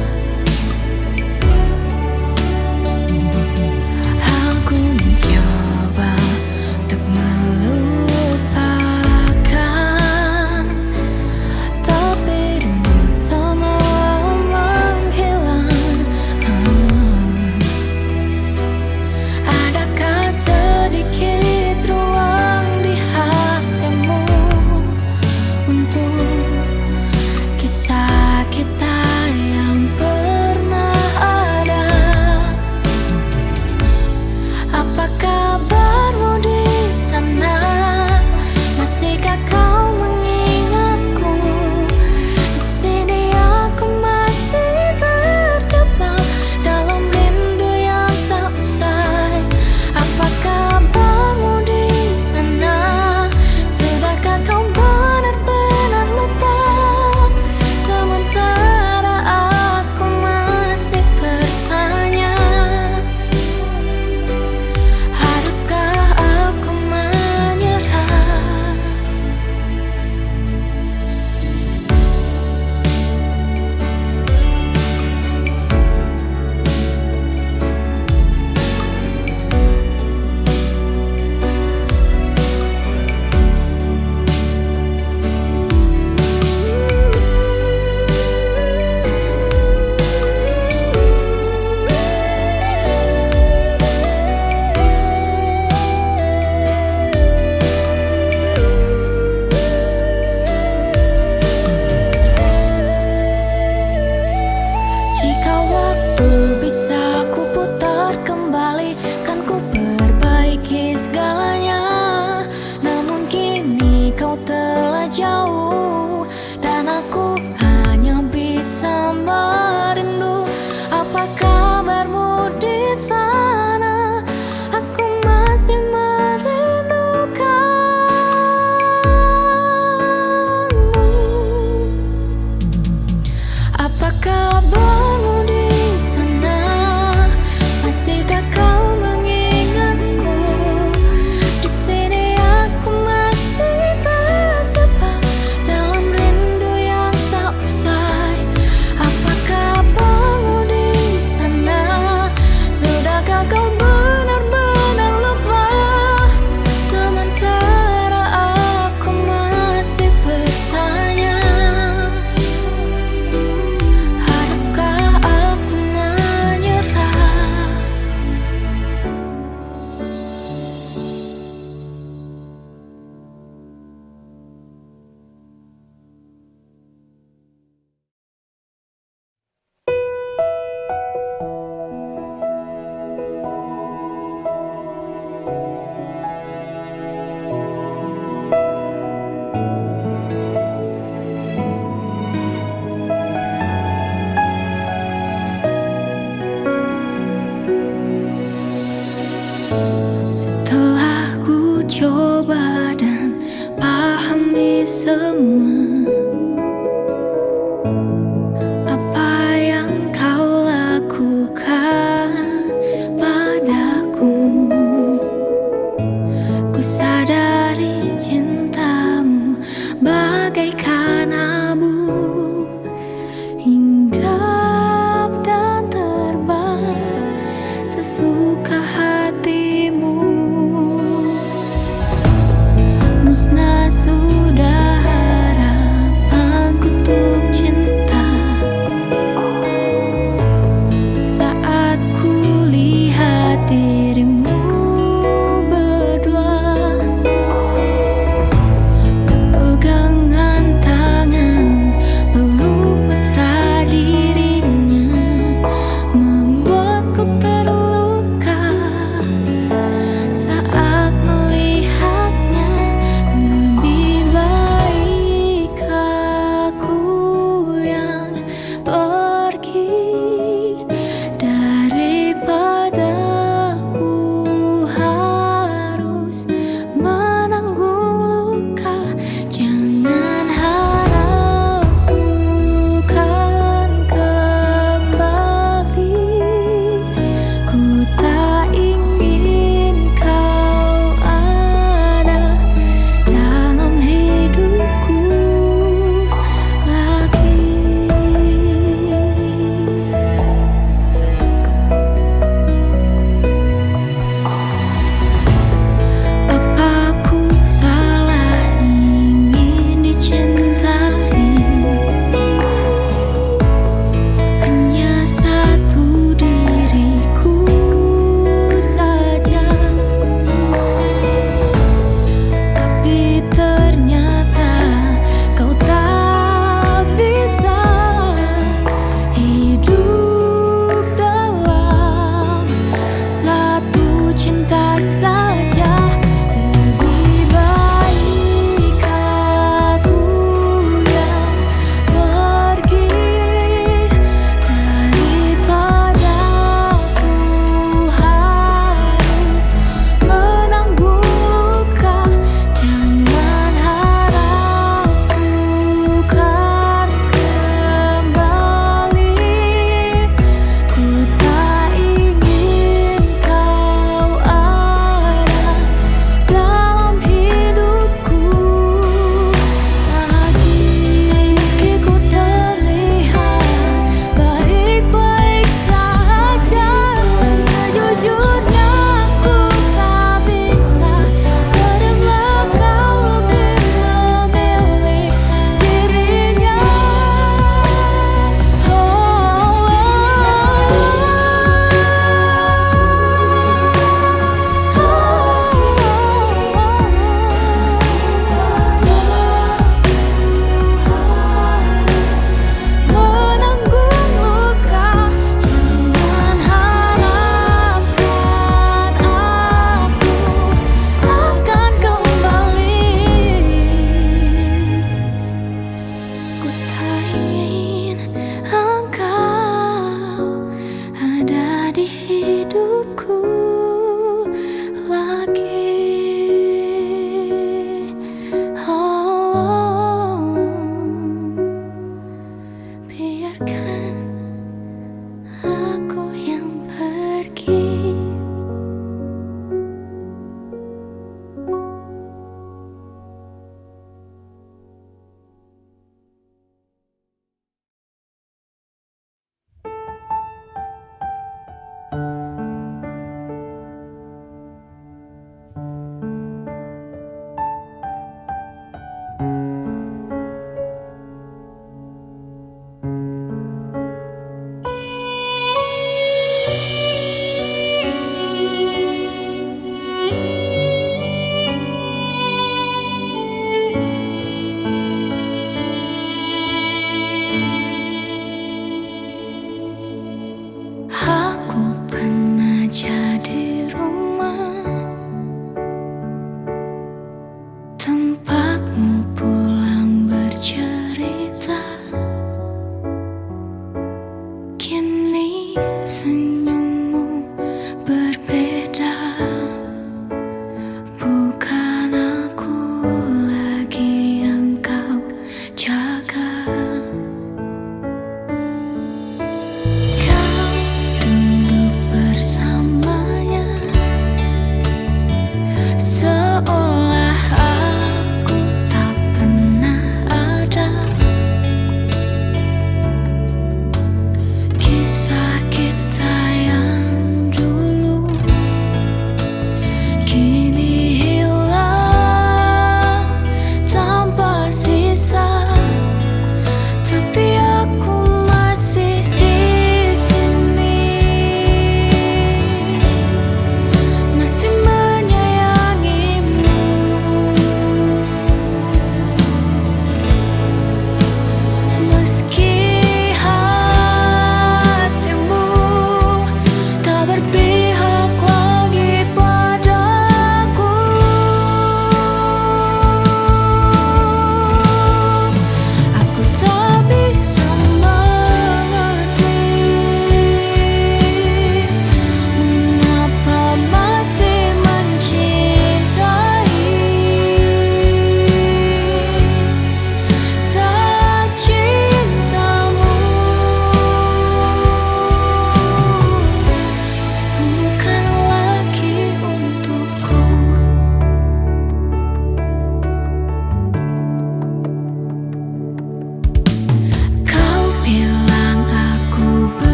Aku mencoba untuk melupakan, tapi rindu tak mau menghilang. Adakah sedikit ruang di hatimu untuk kisah kita yang pernah ada? Apa kabarmu di sana? Masihkah kau mengingatku? Di sini aku masih terjebak dalam rindu yang tak usai. Apa kabarmu di sana? Sudahkah kau benar-benar lupa? Sementara aku masih bertanya, haruskah aku menyerah? Jika waktu bisa ku putar kembali, kan ku perbaiki segalanya. Namun kini kau telah jauh dan aku hanya bisa merindu. Apa kabarmu di sana? Aku masih merindukanmu. Apa kabarmu di sana? Masihkah kau mengingatku? Di sini aku masih terjebak dalam rindu yang tak usai. Apa kabarmu di sana? Sudahkah kau benar-benar lupa? Sementara aku masih bertanya, haruskah aku menyerah? Setelah ku coba dan pahami semua apa yang kau lakukan padaku, ku sadari cintamu bagaikan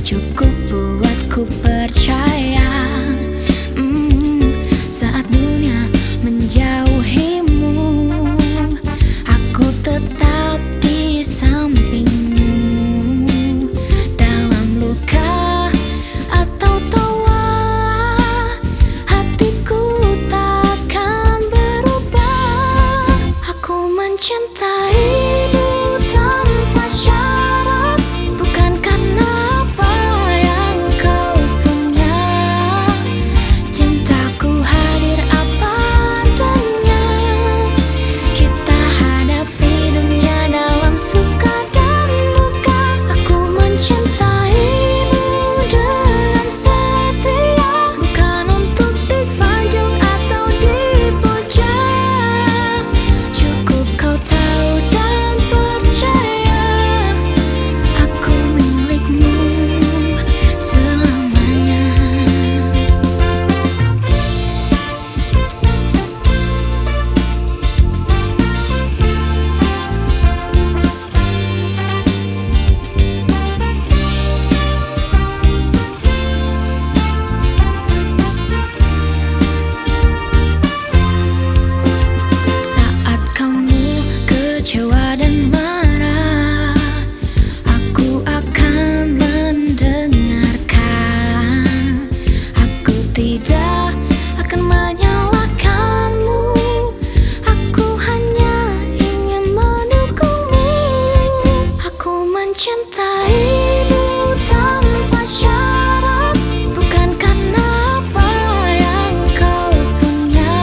cukup buatku percaya. Saat dunia menjauhimu, aku tetap di sampingmu. Dalam luka atau tawa, hatiku takkan berubah. Aku mencintaimu tanpa syarat, bukan karena apa yang kau punya. Cintaku hadir apa adanya, kita hadapi dunia dalam suka dan duka. Aku mencintaimu dengan setia, bukan untuk disanjung atau dipuja. Cukup kau tahu dan percaya, aku milikmu selamanya. Saat kamu kecewa dan marah, aku akan mendengarkan. Aku tidak akan menyalahkanmu, aku hanya ingin mendukungmu. Aku mencintaimu tanpa syarat, bukan karena apa yang kau punya.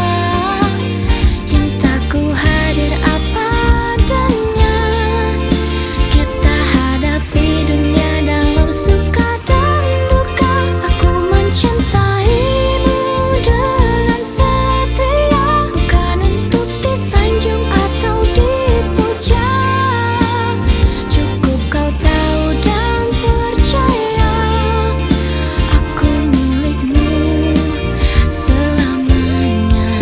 Cintaku hadir apa adanya, kita hadapi dunia dalam suka dan duka. Aku mencintaimu dengan setia, bukan untuk disanjung atau dipuja. Cukup kau tahu dan percaya, aku milikmu selamanya.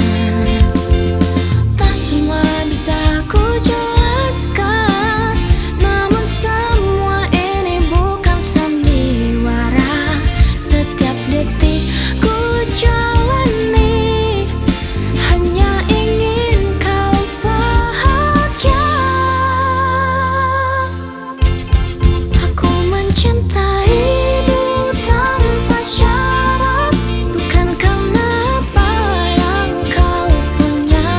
Tak semua bisa ku jelaskan, namun semua ini bukan sandiwara. Setiap detik ku jalani, hanya ingin kau bahagia. Aku mencintaimu tanpa syarat, bukan karena apa yang kau punya.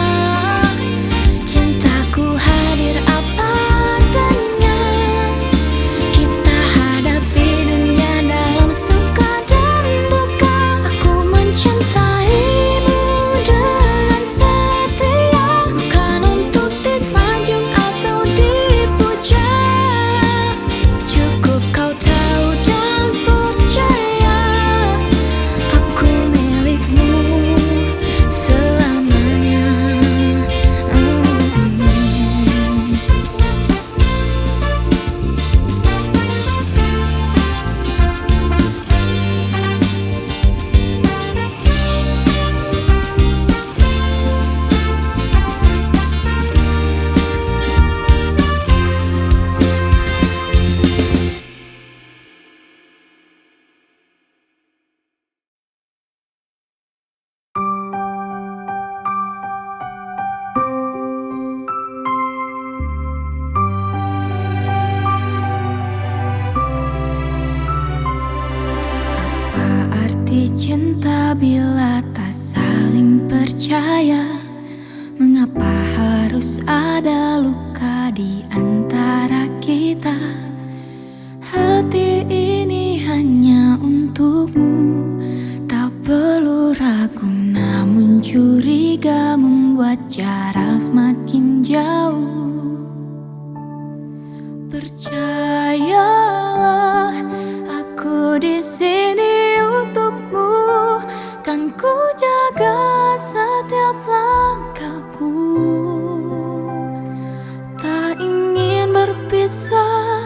Cintaku hadir apa adanya, kita hadapi dunia dalam suka dan duka. Aku mencintaimu dengan setia, bukan untuk disanjung atau dipuja. Cukup kau tahu dan percaya, aku milikmu selamanya. Apa arti cinta bila tak saling percaya? Mengapa harus ada luka di antara kita? Hati ini hanya untukmu, tak perlu ragu, namun curiga membuat jarak semakin jauh. Percayalah, aku di sini untukmu, kan ku jaga setiap langkahku. Tak ingin berpisah,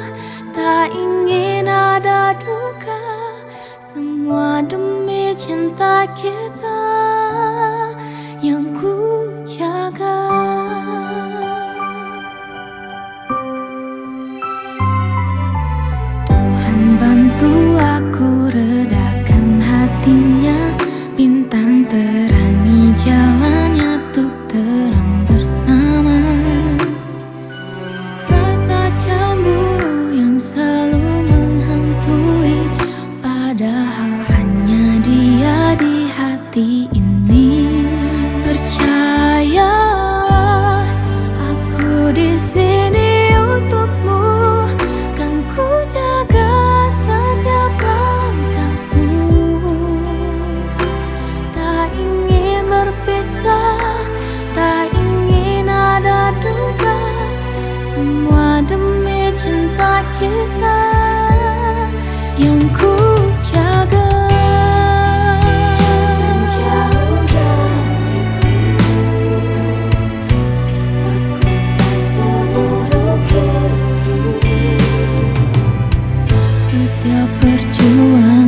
tak ingin ada duka, semua demi cinta kita yang ku jaga. Tuhan bantu hilang.